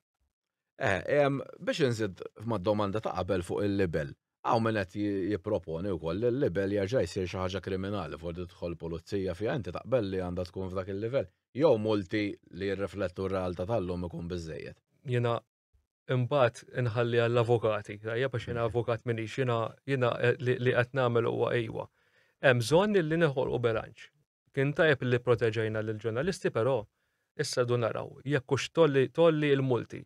Biex inżid mad-domanda ta' qabel fuq il-libel. Hawn min qed jipproponi wkoll il-libel jerġa' jsir xi ħaġa kriminali fuq tidħol pulizija fiha inti taqbel li għandha tkun f'dak il-livell. Jew multi li jirriflettu r-realtà tal-lum ikun biżejjed. Jiena imbagħad inħalli għall-avukati, tajjeb għax jiena avukat minix, jiena li qed nagħmel huwa ejwa. Hemm bżonn li neħolqu bilanċ. Kien tajjeb li proteġejna lill-ġurnalisti, però issa du naraw, jekk hux tolli l-multi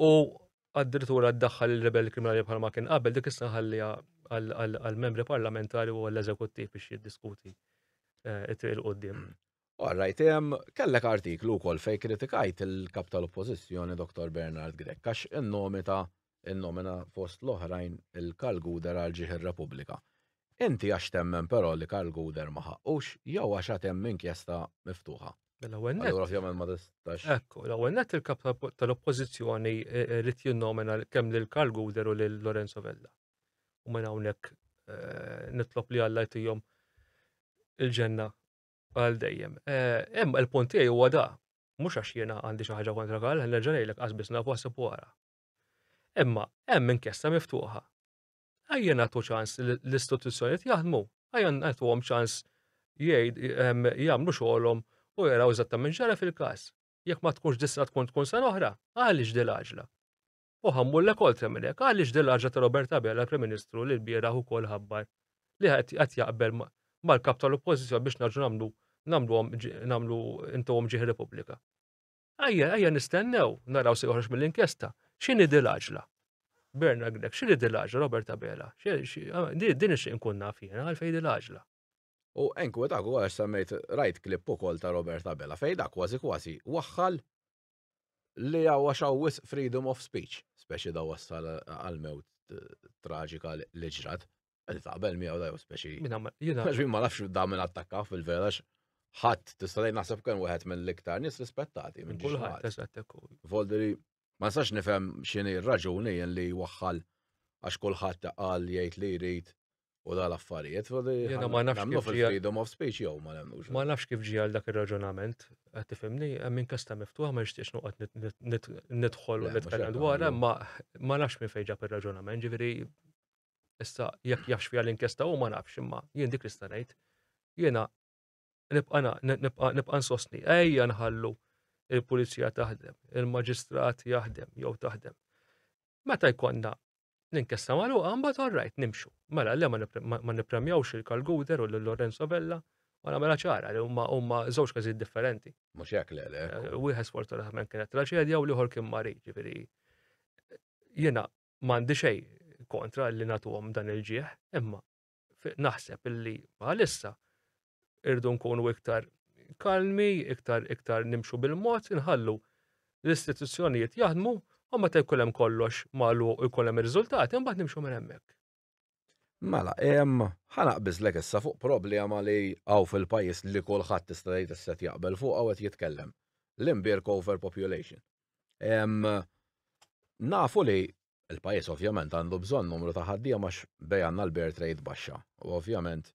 u għad-direttura ddaħħal il-rebel kriminali bħalma kien qabel dik issa ħallija għall-membri parlamentari u għall-eżekuttiv biex jiddiskuti it-triq il-qudiem. Alright, kellek artiklu wkoll fejn kritikajt il-kap tal-Oppożizzjoni Dr. Bernard Grech għax innomina fost l-oħrajn il-Karl Guder għal ġieħ ir-Repubblika. Inti għax temmen però li Karl Guder ma ħaqqux jew għax hemm inkjesta miftuħa. Ovvjament ma tistax. Ekku, l-ewwel nett il-kap tal-Oppożizzjoni rrid jinnomina kemm lil Karl Guder u lil Lorenzo Vella. U minn hawnhekk nitlob li Alla jtihom il-ġenna għal dejjem. Hemm il-punt tiegħi huwa da, mhux għax jiena għandi xi ħaġa kontra Karl, nerġa' ngħidlek qasbis nafu ħasseb wara. Imma hemm inkjesta miftuħa. Ejja nagħtu ċans l-istituzzjonijiet jaħdmu, ejja nagħtuhom ċans jagħmlu xogħolhom u jaraw eżattament ġara fil-każ. Jekk ma tkunx dissa tkun sena oħra, għaliex din l-għaġla. U ħammullek oltre minn hekk, għaliex din l-għaġla ta' Roberta Bella Prim Ministru li l-bieraħ ukoll ħabbar li qed jaqbel mal-kap tal-Oppożizzjoni biex narġu nagħmlu intuhom ġieħ Repubblika. Ejja nistennew naraw se joħroġ mill-inkjesta. X'inhi din l-għaġla? Bernard Grech, x'inhi din l-għaġla Roberta Bella? Din ix nkun naf jiena għalfejn din l-għaġla. U enkwetak u għax semmejt rajt klipp ukoll ta' Roberta Bella fejn dak kważi waħħal li għax wisq freedom of speech, speċi da wassal għal-mewt traġika li ġrat. Għalli taqbel miegħu da speċi. Għax ma nafx da minn attakka fil-vera ħadd tista' tgħid naħseb kien wieħed mill-iktar nies rispettati minn kulħadd eżatt. Volderi ma nistax nifhem x'inhi r-raġuni li waħħal għax kulħadd qal jgħid li jrid u dal-affarijiet. Jiena ma nafx kif freedom of speech jew ma nemmnux. Ma nafx kif ġie għal dak ir-raġunament, qed tifhimni, hemm inkjesta miftuħa ma nixtieqx noqgħod nidħol u nitkellem dwarha, ma nafx minn fejn ġab ir-raġunament, ġifieri issa jekk jafx fiha l-inkjesta u ma nafx imma jien dik nista' ngħid. Jiena nibqa' nsostni. Ejja nħallu il-pulizija taħdem, il-maġistrat jaħdem jew taħdem. Meta jkollna l-inkjesta magħluqa mbagħad all right nimxu. Mela le ma nippremjawx il-Karl Guder u lil Lorenzo Vella u nagħmilha ċara li huma żewġ każijiet differenti. Mhux hekk le. Wieħed sfortunatament kienet traċedja u l-ieħor kien marit, ġifieri jiena m'għandi xejn kontra li nagħtuhom dan il-ġieħ, imma naħseb illi bħalissa irdu nkunu iktar kalmi, iktar nimxu bil-mod, inħallu l-istituzzjonijiet jaħdmu u meta jkun hemm kollox magħluq u jkun hemm ir-riżultati imbagħad nimxu minn hemmhekk. Mela, ħanaqbiżlek issa fuq problema li hawn fil-pajjiż li kulħadd tista' tgħid isset jaqbel fuqha u qed jitkellem. L-imbierk overpopulation. Nafu li il-pajjiż ovvjament għandu bżonn numru ta' ħaddiema għax bejgħanna l-birth rate baxxa. U ovvjament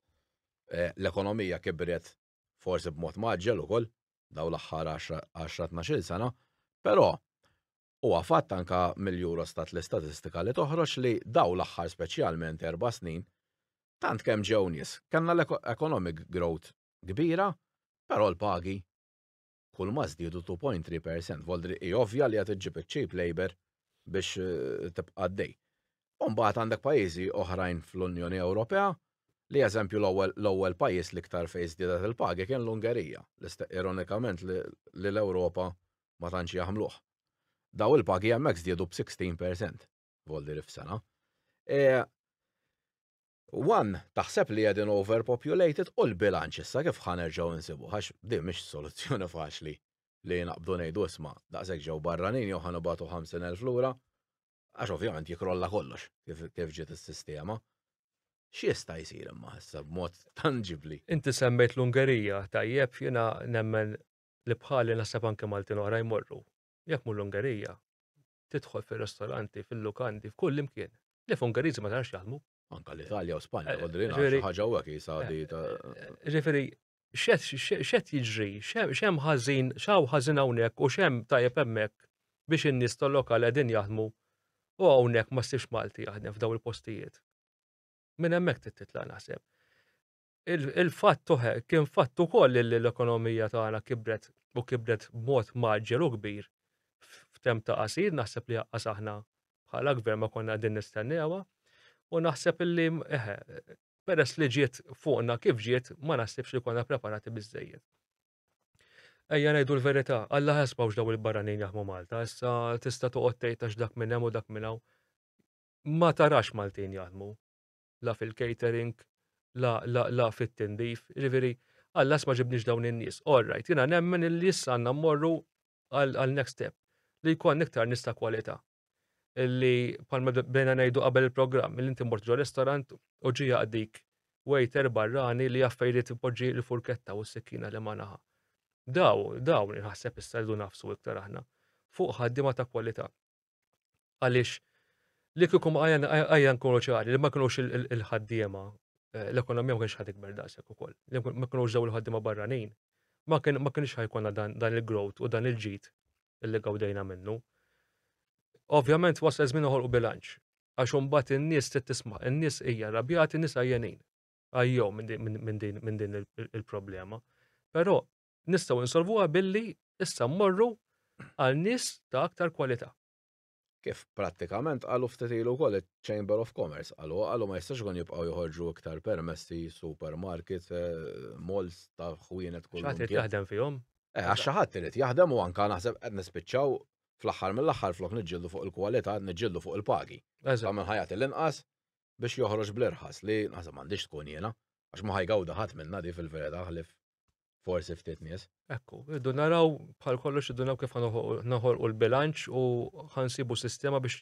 l-ekonomija kibret forsi b'mod maġġel ukoll daw l-aħħar 10-12 sena, però huwa fatt anke mill-Eurostat l-istatistika li toħroġ li daw l-aħħar speċjalment 4 snin tant kemm ġew nies kellna l-economic growth kbira, però l-pagi kull ma żdiedu 2.3%. Voldri ovvja li qed iġġib cheap labor biex tibqa' għaddej. U mbagħad għandek pajjiżi oħrajn fl-Unjoni Ewropea li eżempju l-ewwel pajjiż li iktar fejn żdiedet il-pagi kien l-Ungerija. Ironikament li l-Ewropa ma tantx jaħmluh. Daw il-pagi hemmhekk żdiedu b'16% voldri f'sena. Taħseb li qegħdin overpopulated u l-bilanċ issa kif ħanerġgħu nsibu għax din mhix soluzzjoni faċli li naqbdu ngħidu isma' daqshekk ġew barranin jew ħanibagħtu 50,000 lura għax ovvjament jikrolla kollox kif ġiet is-sistema. X'jista' jsir imma issa b'mod tangibbli? Inti semmejt l-Ungerija, tajjeb jiena nemmen li bħali naħseb anke Maltin oħra jmorru. Jekk mhu l-Ungerija, tidħol fir-ristoranti, fil-lukandi, f'kull imkien. Li f'Ungeriżi ma tarax jaħdmu. Anke l-Italja u Spanja għodrina xi ħaġa hekk jisa di ta' Ġifieri x'qed jiġri, x'hemm ħażin, x'hawn ħażin hawnhekk u x'hemm tajjeb hemmhekk biex in-nies tal-lokal qegħdin jaħdmu u hawnhekk ma ssibx Malti jaħdem f'dawn il-postijiet. Minn hemmhekk titla' naħseb. Il-fatt kien fatt ukoll li l-ekonomija tagħna kibret b'mod maġġel u kbir f'temp ta' qasir, naħseb li jaqqas aħna bħala gvern ma konna qegħdin nistennewha u naħseb illi peress li ġiet fuqna kif ġiet ma naħsibx li konna preparati biżżejjed. Ejja ngħidu l-verità, Alla ħasbawx daw il-barranin jaħdmu Malta, issa tista' toqgħod tgħid għax dak minn hemm u dak minn hawn. Ma tarax Maltin jaħdmu. La fil-catering, la fit-tindif, ġifieri Alla ma ġibniex dawn in-nies. All right, jiena nemmen illi issa għandna mmorru għal next step li jkun iktar nies ta' kwalità. Illi bħalma bdejna ngħidu qabel il-programm li inti mort ġo ristorant u ġie jaqdik waiter barrani li jaffejri tipoġġi l-furketta u s-sikkina li ma naħa. Dawn inħasseb issa rridu nafsu iktar aħna fuq ħaddiema ta' kwalità. Għaliex li kiekum għajja nkunu ċari li ma kinux il-ħaddiema l-ekonomija ma kienx ħad ikber daqshekk ukoll. Li ma kinux dawn il-ħaddiema barranin. Ma kienx ħajkonna dan il-growth u dan il-ġid illi gawdejna minnu. Ovvjament wasal żmien noħolqu bilanċ. Għax imbagħad in-nies tisma' in-nies hija rrabjati, in-nies għajjanin. Għajjew minn din il-problema. Però nistgħu insolvuha billi issa mmorru għal nies ta' aktar kwalità. Kif prattikament qalu ftit ilu wkoll iċ-Chamber of Commerce qalu ma jistax ikun jibqgħu joħorġu iktar permessi supermarket, malls ta' ħwienet kull X'ħadd jaħdem fihom? Għax xi ħadd irid jaħdem u anke naħseb qed nispiċċaw fl-aħħar mill-aħħar flok niġġieldu fuq il-kwalità niġġieldu fuq il-pagi. Tagħmel ħajat l-inqas biex joħroġ bl-irħas li naħseb m'għandix tkun jiena għax ma ħajgawda ħadd minnha di fil-verità ħlif forsi ftit nies. Ekku, irdu naraw bħal kollox irdu naraw kif naħolqu l-bilanċ u ħansibu sistema biex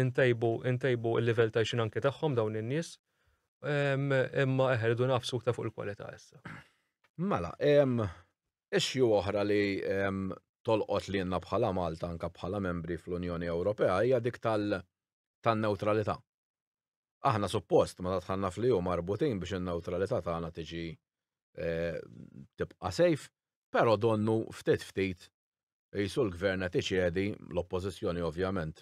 intejbu il-livell ta' xin anke tagħhom dawn in-nies. Imma irdu nafsu ta' fuq il-kwalità issa. Mela, issue oħra li tolqot li jenna bħala Malta anka bħala membri fl-Unjoni Ewropea hija dik tan-neutralità. Aħna suppost ma tħanna fl-EU marbutin biex in-neutralità tagħna tiġi tibqa' safe, però donnu ftit jisu l-gvern qed iċedi l-oppożizzjoni ovvjament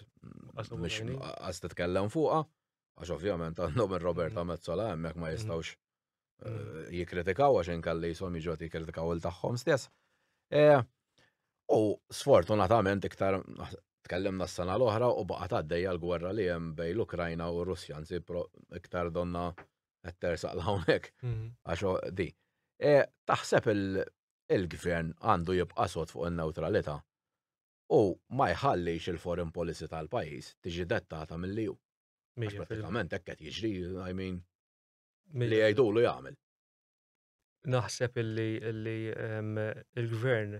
mhix qas titkellem fuqha, għax ovvjament għandhom ir-Roberta Mezzola hemmhekk ma jistgħux jikritikaw għax inkalli jisom jiġu jikritikaw il-tagħhom stess. U sfortunatament iktar tkellimna s-sena l-oħra u baqgħet għaddejja l-gwerra li hemm bejn l-Ukrajna u r-Russja, anzi iktar donna qed tersaq hawnhekk għax di. Taħseb il-gvern għandu jibqa' sod fuq in-newtralità u ma jħallix il-foreign policy tal-pajjiż tiġi dettata mill-EU. Għax pratikament hekk qed jiġri, I mean, li jgħidulu jagħmel. Naħseb illi il-gvern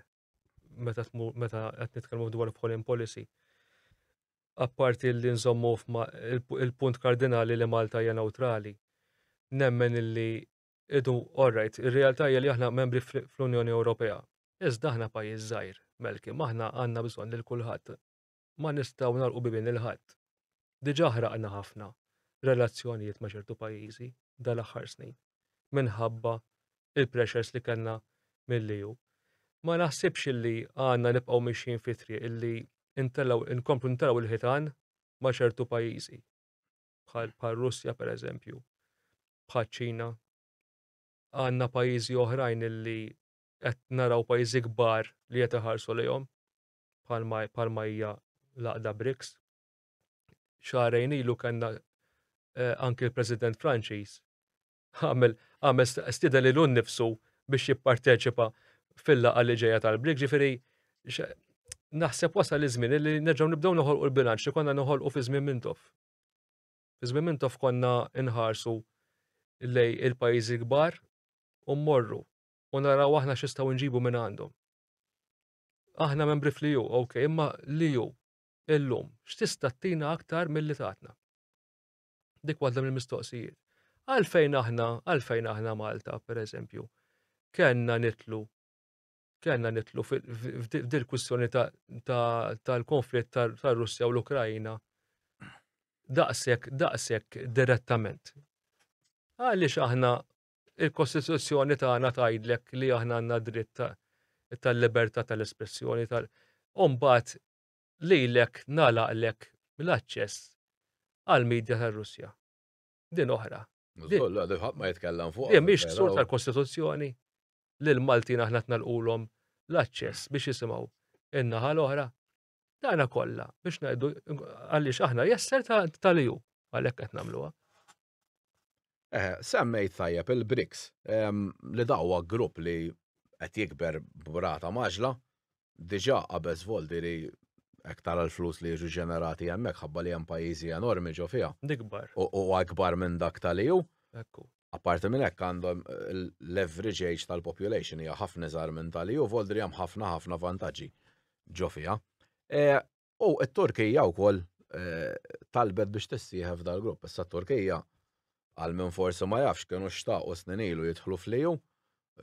meta qed nitkellmu dwar foreign policy, apparti li nżommu il-punt kardinali li Malta hija newtrali, nemmen illi alright, ir-realtà hija li aħna membri fl-Unjoni Ewropea. Iżda aħna pajjiż żgħir, Melki, aħna għandna bżonn lil kulħadd. Ma nistgħu nagħlqu bibien il-ħadd. Diġà ħraqna ħafna relazzjonijiet ma' ċertu pajjiżi dal-aħħar snin minħabba il-pressures li kellna mill-EU. Ma naħsibx illi għandna nibqgħu mixjin fi triq illi inkomplu ntellgħu il-ħitan ma' ċertu pajjiżi. Bħal Russja pereżempju, bħal Ċina. Għandna pajjiżi oħrajn illi qed naraw pajjiżi kbar li qed iħarsu lejhom bħalma hija l-għaqda BRICS. Xahrejn ilu kellna anke l-President Franċiż għamel stieden lilu nnifsu biex jipparteċipa fil-laqgħa li ġejja tal-BRICS, ġifieri naħseb wasal iż-żmien li nerġgħu nibdew noħolqu l-bilanċ li konna noħolqu fi żmien Mintoff. Fi żmien Mintoff konna nħarsu lej il-pajjiżi kbar u mmorru u naraw aħna x'istgħu nġibu minn għandhom. Aħna membri fl-EU, okej, imma l-EU illum x'tista' ttina aktar milli tatna. Dik waħda mill-mistoqsijiet. Għalfejn aħna Malta, pereżempju, kellna nitlu f'dil kwistjoni tal-konflitt tar-Russja u l-Ukrajna daqshekk direttament. Għaliex aħna il-Kostituzzjoni tagħna tgħidlek li aħna għandna dritt tal-libertà tal-espressjoni u mbagħad lilek nagħlaqlek l-aċċess għall-midja tar-Russja. Din oħra. Ma jitkellem fuq. Mhix ksur tal-Kostituzzjoni li l-Maltin aħna tnalqulhom l-aċċess biex jisimgħu in-naħa l-oħra. Dana kollha biex ngħidu għaliex aħna jesser tal-EU għalhekk qed nagħmluha. Semmejt tajjeb il-BRICS li dawwa grupp li qed jikber b'rata maġla, diġà qabeż voldi li aktar għal-flus li jiġu ġenerati hemmhekk ħabba li hemm pajjiżi enormi ġo fiha. Dikbar. U akbar minn dak tal-EU. Ekku. Apparti minn hekk għandhom l-average age tal-population hija ħafna iżgħar minn tal-EU, voldi li hemm ħafna vantaġġi ġo fiha. U t-Turkija wkoll talbet biex tissieħeb dal-grupp. Issa t-Turkija għal minn forsi ma jafx kienu xtaqgħu snin ilu jidħlu fl-EU.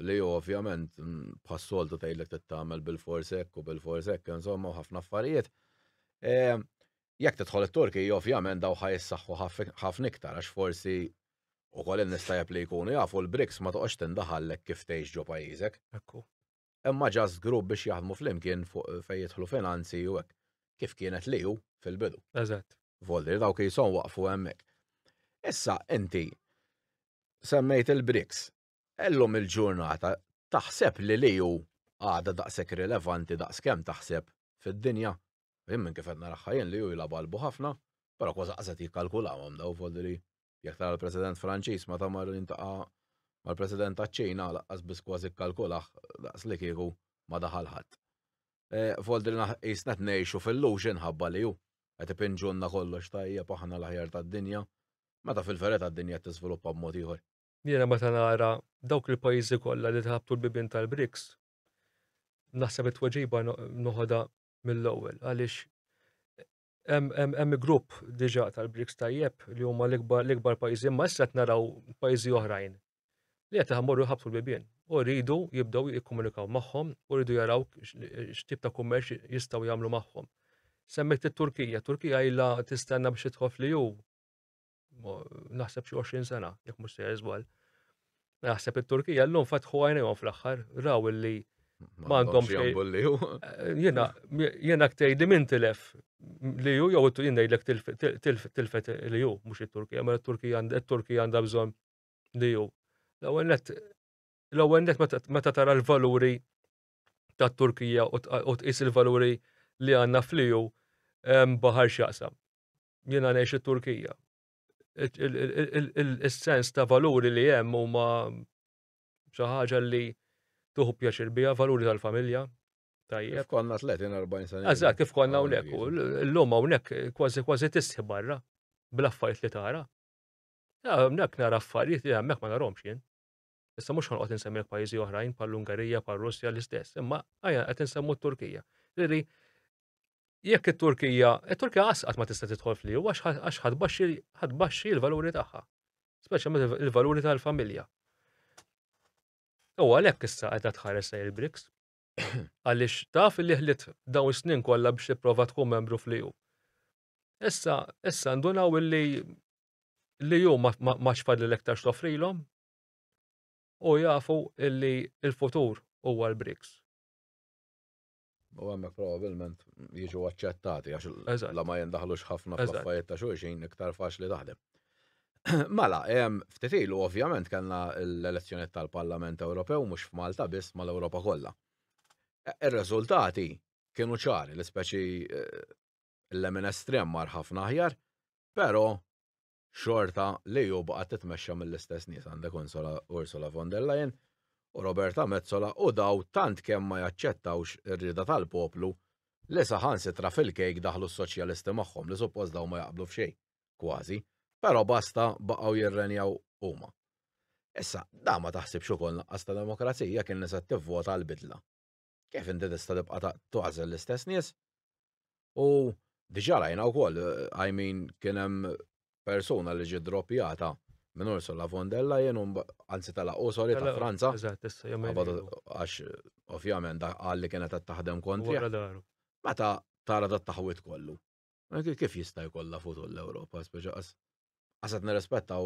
Li ovvjament bħas-soltu tgħidlek tittamel bil-forsi hekk u bil-forsi hekk insomma ħafna affarijiet. Jekk tidħol it-Turkija ovvjament daw ħajissaħħu ħafna iktar għax forsi ukoll in-nies tajjeb li jkunu jafu l-BRICS ma toqgħodx tindaħallek kif tgħix ġo pajjiżek. Ekku. Imma just group biex jaħdmu flimkien fejn jidħlu finanzi u hekk kif kienet liħu fil-bidu. Eżatt. Voldi dawk jisom waqfu hemmhekk. Issa inti semmejt il-BRICS. Ellum il-ġurnata taħseb li liju għada daqshekk rilevanti daqskemm taħseb fid-dinja. Minn kif qed naraħħa jien li jilabalbu ħafna, però kważi qased jikkalkulawhom daw folli jekk tara l-President Franċiż ma ta' mar jintaqa' mal-President taċ-Ċina laqqas biss kważi kkalkulah daqs li kieku ma daħal ħadd. Foldi li qisna ngħixu fil-luxin ħabba li hu qed ipinġunna kollox tajjeb aħna l-aħjar tad-dinja, meta fil-verità d-dinja tiżviluppa b'mod ieħor. Jiena meta nara dawk il-pajjiżi kollha li tħabtu l-bibien tal-BRICS, naħseb it-tweġiba noħodha mill-ewwel għaliex hemm grupp diġà tal-BRICS tajjeb li huma l-ikbar pajjiżi, imma issa qed naraw pajjiżi oħrajn li qed iħammorru jħabbtu l-bibien u rridu jibdew jikkomunikaw magħhom u rridu jaraw x'tip ta' kummerċ jistgħu jagħmlu magħhom. Semmejt it-Turkija, Turkija ilha tistenna biex tidħol fl-EU naħseb xi 20 sena, jekk mhux se żball. Naħseb it-Turkija llum fatħu għajnejhom fl-aħħar, raw illi m'għandhom xejn. Jiena ktejdi min tilef li hu jew jien ngħidlek tilfet li hu mhux it-Turkija, ma t-Turkija għandha bżonn li hu. L-ewwel nett meta tara l-valuri tat-Turkija u tqis il-valuri li għandna fl-EU baħar x'jaqsam. Jiena ngħix it-Turkija. Is-sens ta' valuri li hemm huma xi ħaġa li tuħu pjaċir biha, valuri tal-familja. Tajjeb. Kif konna 30-40 sena. Eżatt, kif konna hawnhekk. U llum hawnhekk kważi tisħi barra bl-affarijiet li tara. Hawnhekk nara affarijiet li hemmhekk ma narahomx jien. Issa mhux ħanqgħod insemmi pajjiżi oħrajn bħall-Ungerija, bħal-Russja l-istess, imma qed insemmu t-Turkija. Ġifieri jekk it-Turkija qatt ma tista' tidħol fl-EU għax ħadbaxxi l-valuri tagħha, speċjalment il-valuri tal-familja. U għalhekk issa qiegħda tħares lejn il-BRICS għaliex taf li ħliet dawn is-snin kollha biex tipprova tkun membru fl-EU. Issa ndunaw li hu ma xfadlilek iktar x'toffrilhom u jafu li l-futur huwa l-BRICS. U hemmhekk probabbilment jiġu aċċettati għax la ma jindaħlux ħafna fl-affarijiet ta' xulxin iktar faċli taħdem. Mela, ftit ilu ovvjament kellna l-elezzjonijiet tal-Parlament Ewropew mhux f'Malta biss mal-Ewropa kollha. Ir-riżultati kienu ċari l-ispeċi l-lemin estrem mar ħafna aħjar, però xorta li ju baqgħet titmexxa mill-istess nies għandek Ursula von der Leyen u Roberta Metsola u daw tant kemm ma jaċċettawx ir-rieda tal-poplu li saħansitra fil-kejk daħlu s-soċjalisti magħhom li suppost daw ma jaqblu f'xejn, kważi, però basta baqgħu jirrenjaw huma. Issa, da ma taħsibx ukoll naqqas ta' demokrazija kien nisa tivvota l-bidla. Kif inti tista' tibqa' tuħażel l-istess nies? U diġà rajna wkoll, I mean kien hemm persuna li ġiet droppjata minn Ursula von der Leyen anzi tal-qosori ta' Franza. Eżatt, issa għax ovvjament qal li kienet qed taħdem kontri. Meta tara dat taħwit kollu. Kif jista' jkollha futur l-Ewropa speċjaqas? Għasat nirrispettaw.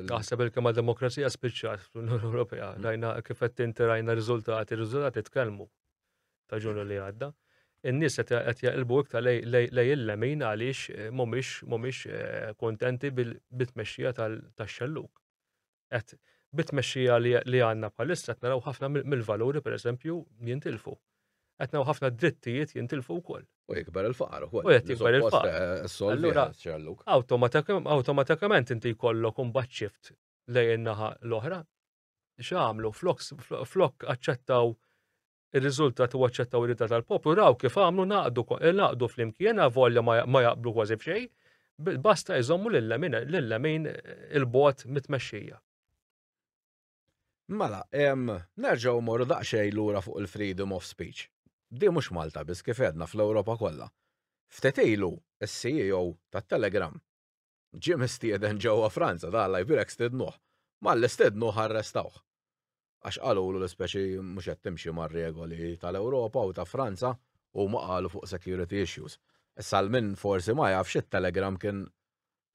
Naħseb il-kemm demokrazija spiċċat fl-Unjoni Ewropea. Rajna kif qed inti rajna riżultati tkellmu ta' ġunju li għadda. In-nies qed jaqilbu iktar lej il-lemin għaliex mhumiex kontenti bit-tmexxija tax-xelluk. Qed bit-tmexxija li għandna bħalissa qed naraw ħafna mill-valuri pereżempju jintilfu. Qed naraw ħafna drittijiet jintilfu wkoll. U jikber il-faqar ukoll. U qed jikber il-faqar. Allura awtomatikament inti jkollok imbagħad shift lejn in-naħa l-oħra. X'għamlu flok aċċettaw ir-riżultat u aċċettaw ir-rida tal-poplu raw kif għamlu naqdu flimkien volja ma jaqblu kważi b'xejn, basta jżommu lill-lemin il-bot mit-tmexxija. Mela, nerġgħu mmorru daqsxejn lura fuq il-freedom of speech. Di mhux Malta biss kif għedna fl-Ewropa kollha. Ftit ilu is-CEO tat-Telegram ġie mistieden ġewwa Franza dalla jbirek stednuh, malli stednuh arrestawh. Għax qalulu l-ispeċi mhux qed timxi mar-regoli tal-Ewropa u ta' Franza u ma qalu fuq security issues. Issa l-min forsi ma jafx it-Telegram kien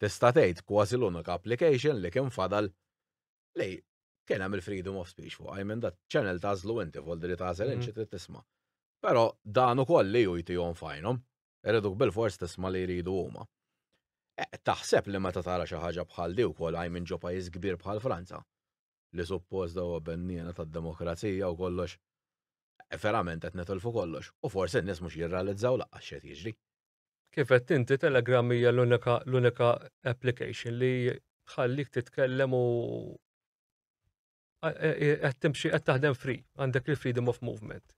tista' tgħid kważi l-unika application li kien fadal li kien hemm il-freedom of speech fuq minn dat channel tażlu inti foldi li tażel inti trid tisma'. Però dan ukoll li jtihom fajnhom, iriduk bil-fors tisma' li jridu huma. Taħseb li meta tara xi ħaġa bħal di wkoll minn ġo pajjiż kbir bħal Franza li suppost daw benniena tad-demokrazija u kollox, verament qed nitilfu kollox. U forsi n-nies mhux jirrealizzaw laqqas x'qed jiġri. Kif qed inti Telegram hija l-unika application li tħallik titkellem u qed timxi qed taħdem free, għandek il-freedom of movement.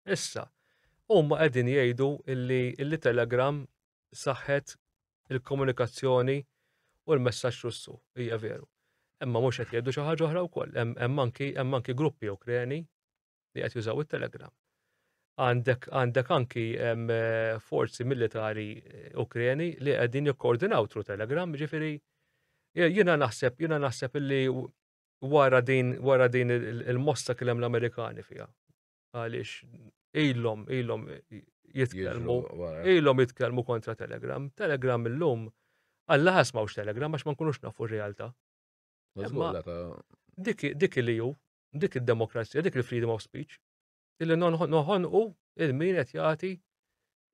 Issa, huma qegħdin jgħidu illi Telegram saħħet il-komunikazzjoni u l-messaġġ Russu hija veru. Imma mhux qed jgħidu xi ħaġa oħra wkoll. Hemm anki gruppi Ukreni li qed jużaw it-Telegram. Għandek anki forzi militari Ukreni li qegħdin jikkoordinaw tru Telegram, ġifieri jiena naħseb illi wara din il-mossa kien hemm l-Amerikani fiha. Għaliex ilhom jitkellmu kontra Telegram. Telegram illum Alla ħasmawx Telegram għax ma nkunux nafu r-realtà. Dik li ju, dik id-demokrazija, dik il-freedom of speech, illi noħonqu il-min qed jagħti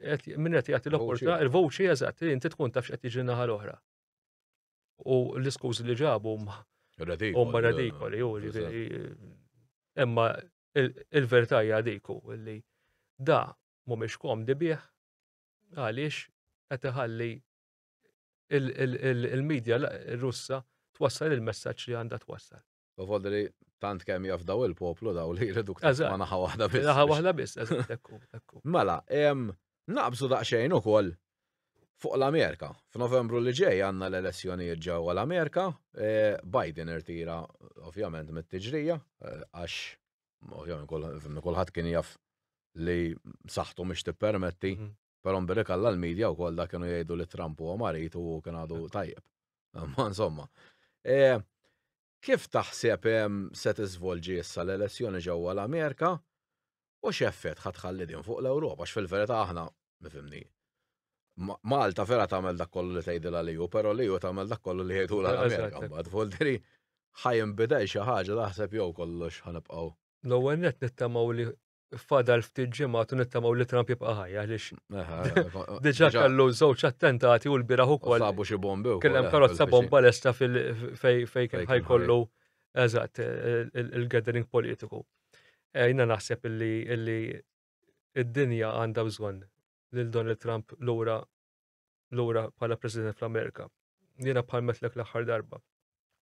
l-opportunità, il-voċi eżatt li inti tkun taf x'qed jiġri naħa l-oħra. U l-iskużi li ġabu huma radikoli u ġifieri. Imma il-verità hija dik hu li da mhumiex komdi bih għaliex qed iħalli il-medja Russa twassal il-messaġġ li għandha twassal. Fodri tant kemm jafdaw il-poplu daw li jridu Eżatt. ma naħa waħda biss. Naħa waħda biss, eżatt hekk hu. Mela, naqbżu daqsxejn ukoll fuq l-Amerika. F'Novembru li ġej għandna l-elezzjonijiet ġewwa l-Amerika, Biden irtira ovvjament mit-tiġrija għax ovvjament kulħadd kien jaf li saħħtu mhix tippermetti, però mbirrik alla l-medja wkoll dak kienu jgħidu li Trump huwa marit u kien għadu tajjeb. Ma insomma. Kif taħseb se tiżvolġi issa l-elezzjoni ġewwa l-Amerika u x'effett ħadħalli din fuq l-Ewropa għax fil-verità aħna mifhimni. Malta vera tagħmel dak kollu li tgħidilha liju, però liju tagħmel dak kollu li jgħidulha l-Amerika mbagħad. Fodri ħajinbidel xi ħaġa taħseb jew kollox ħanibqgħu. L-ewwel nett nittamaw li fadal ftit ġimgħat u nittamaw li Trump jibqa' ħajja għaliex diġà kellu żewġ attentati u l-bieraħ ukoll sabu xi bombi wkoll. kien hemm karozza bomba lesta fejn kien ħajkollu eżatt il-gathering politiku. Jiena naħseb illi id-dinja għandha bżonn lil Donald Trump lura bħala President fl-Amerika. Jiena bħal metlek l-aħħar darba.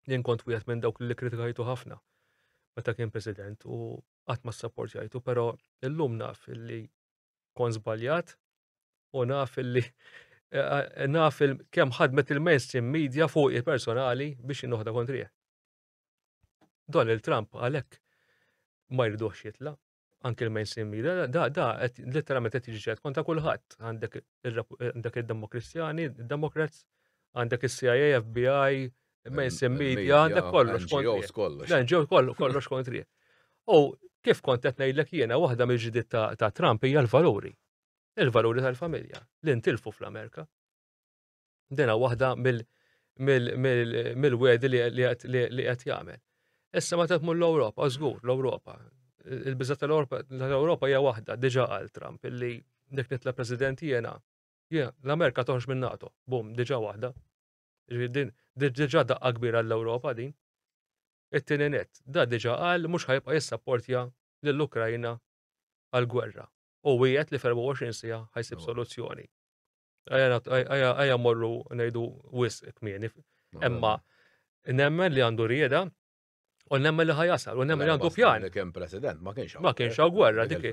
Jien kont wieħed minn dawk li kritikajtu ħafna meta kien President u qatt ma sapportjajtu, però illum naf illi kon żbaljat u naf illi kemm ħadmet il-mainstream media fuqi personali biex jinnoħda kontrih. Donald Trump għalhekk ma jridux jitla' anke il-mainstream media, da letteralment qed jiġi kontra kulħadd. Għandek id-Demokristjani, id-Democrats, għandek is-CIA, FBI, mainstream media, għandek kollox kontrih. NGOs kollox kontrih. U kif kont qed ngħidlek jiena waħda mill-ġidiet ta' Trump hija l-valuri. Il-valuri tal-familja li ntilfu fl-Amerika. Dena waħda mill-wedi li qed jagħmel. Issa ma tmur l-Ewropa, żgur l-Ewropa. Il-biża tal-Ewropa hija waħda, diġà qal Trump illi dik nitla President jiena l-Amerika toħroġ minn NATO. Bum, diġà waħda. Diġà daqqa kbira l-Ewropa din. It-tieni nett, da diġà qal mhux ħajbqa' jissapportja lill-Ukrajna għall-gwerra. U wieħed li f'24 siegħa ħajsib soluzzjoni. Ejja morru ngħidu wisq kmieni. Imma nemmen li għandu rieda u nemmen li ħajasal, u nemmen li għandu pjan. Kien President ma kienx hawn gwerra dik.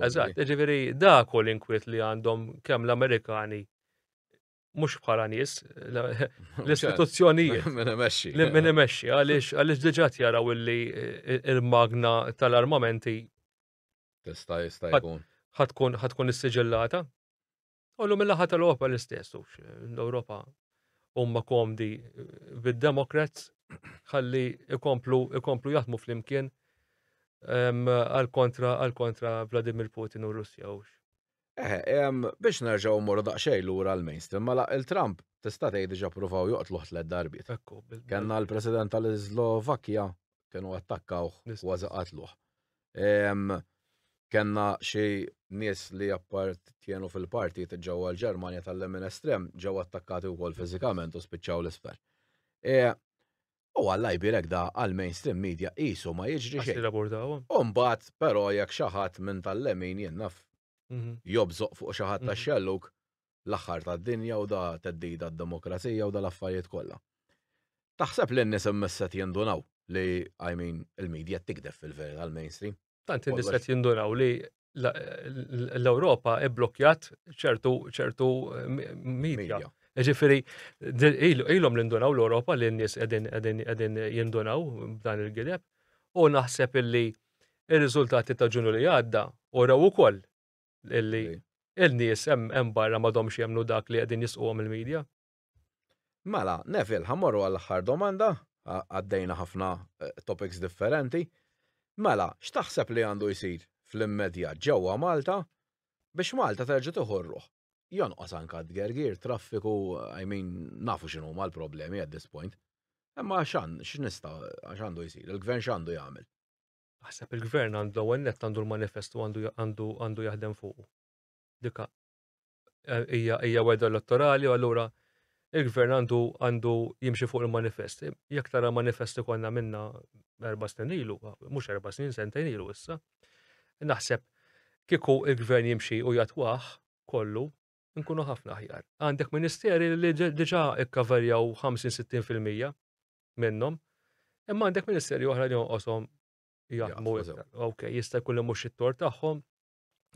Eżatt, jiġifieri dak hu l-inkwiet li għandhom kemm l-Amerikani mhux bħala nies l-istituzzjonijiet. Min imexxi għaliex diġà jaraw illi il-magna tal-armamenti tista' jkun. ħatkun issiġillata. U mill-aħħar tal-Ewropa l-istess. L-Ewropa huma komdi bid-Democrats ħalli ikomplu jaħdmu flimkien għal kontra Vladimir Putin u Russja. Biex nerġgħu mmorru daqsxejn lura l-mainstream, mela il-Trump tista' tgħid diġà ppruvaw joqtluh tliet darbiet. Kellna l-President tal-Slovakkja kienu attakkawh kważi qatluh. Kenna xi nies li appartjenu fil-partit ġewwa l-Ġermanja tal-lemin estrem ġew attakkati wkoll fiżikament u spiċċaw l-isfer. U Alla jbirek da għal-mainstream media qisu ma jiġri xejn. U mbagħad però jekk xi ħadd minn tal-lemin jien naf jobżoq fuq xi ħadd tax-xelluk l-aħħar tad-dinja u da teddida d-demokrazija u dal-affarijiet kollha. Taħseb li n-nies immisset jindunaw li il-medja tikdeb fil-verità għall-mainstream? Tant in-nies qed jindunaw li l-Ewropa bblokjat ċertu media. Ġifieri ilhom l-indunaw l-Ewropa li n-nies qegħdin jindunaw b'dan il-gideb u naħseb illi ir-riżultati ta' Ġunju li għadda uraw ukoll illi il-nies hemm barra m'għadhomx jemmnu dak li qegħdin jisquhom il-medja. Mela, Neville, ħammorru għall-aħħar domanda, għaddejna ħafna topics differenti. Mela, x'taħseb li għandu jsir fl-immedjat ġewwa Malta biex Malta terġa' tieħu r-ruħ? Jonqos anke d-gergier, traffiku, nafu x'inhu huma l-problemi at this point. Imma x'għandu jsir? Il-gvern x'għandu jagħmel? Naħseb il-gvern għandu għennet għandu l-manifestu għandu jaħdem fuqu. Dika hija weda elettorali u allura il-gvern għandu jimxi fuq il-manifest. Jekk tara manifest konna minna 4 snin ilu, mhux 4 snin, sentejn ilu issa. Naħseb kieku il-gvern jimxi u jatwaħ kollu, nkunu ħafna aħjar. Għandek ministeri li diġà ikkavarjaw 50-60% minnhom, imma għandek ministeri oħra li jonqoshom jaħdmu Jaqfu sew. iktar. Okej, jista' jkun li mhux it-tort tagħhom,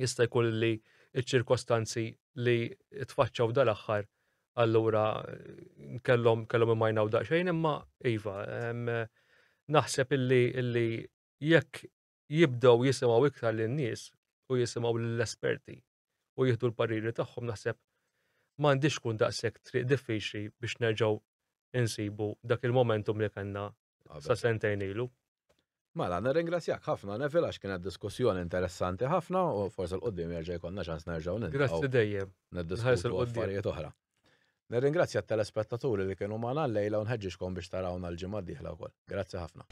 jista' jkun li ċ-ċirkostanzi li tfaċċaw dal-aħħar allura kellhom imajnaw daqsxejn, imma iva, naħseb illi jekk jibdew jisimgħu iktar lin-nies u jisimgħu lill-esperti u jieħdu l-pariri tagħhom, naħseb m'għandix tkun daqshekk triq diffiċli biex nerġgħu insibu dak il-momentum li kellna sa sentejn ilu. Mela, nirringrazzjak ħafna Neville għax kienet diskussjoni interessanti ħafna u forsi l-qoddim jerġa' jkollna ċans nerġgħu Grazzi dejjem. Nħares niddiskutu il-qoddim. affarijiet oħra. Nirringrazzja t-telespettaturi li kienu magħna llejla u nħeġġixkom biex tarawna l-ġimgħa d-dieħla wkoll. Grazzi ħafna.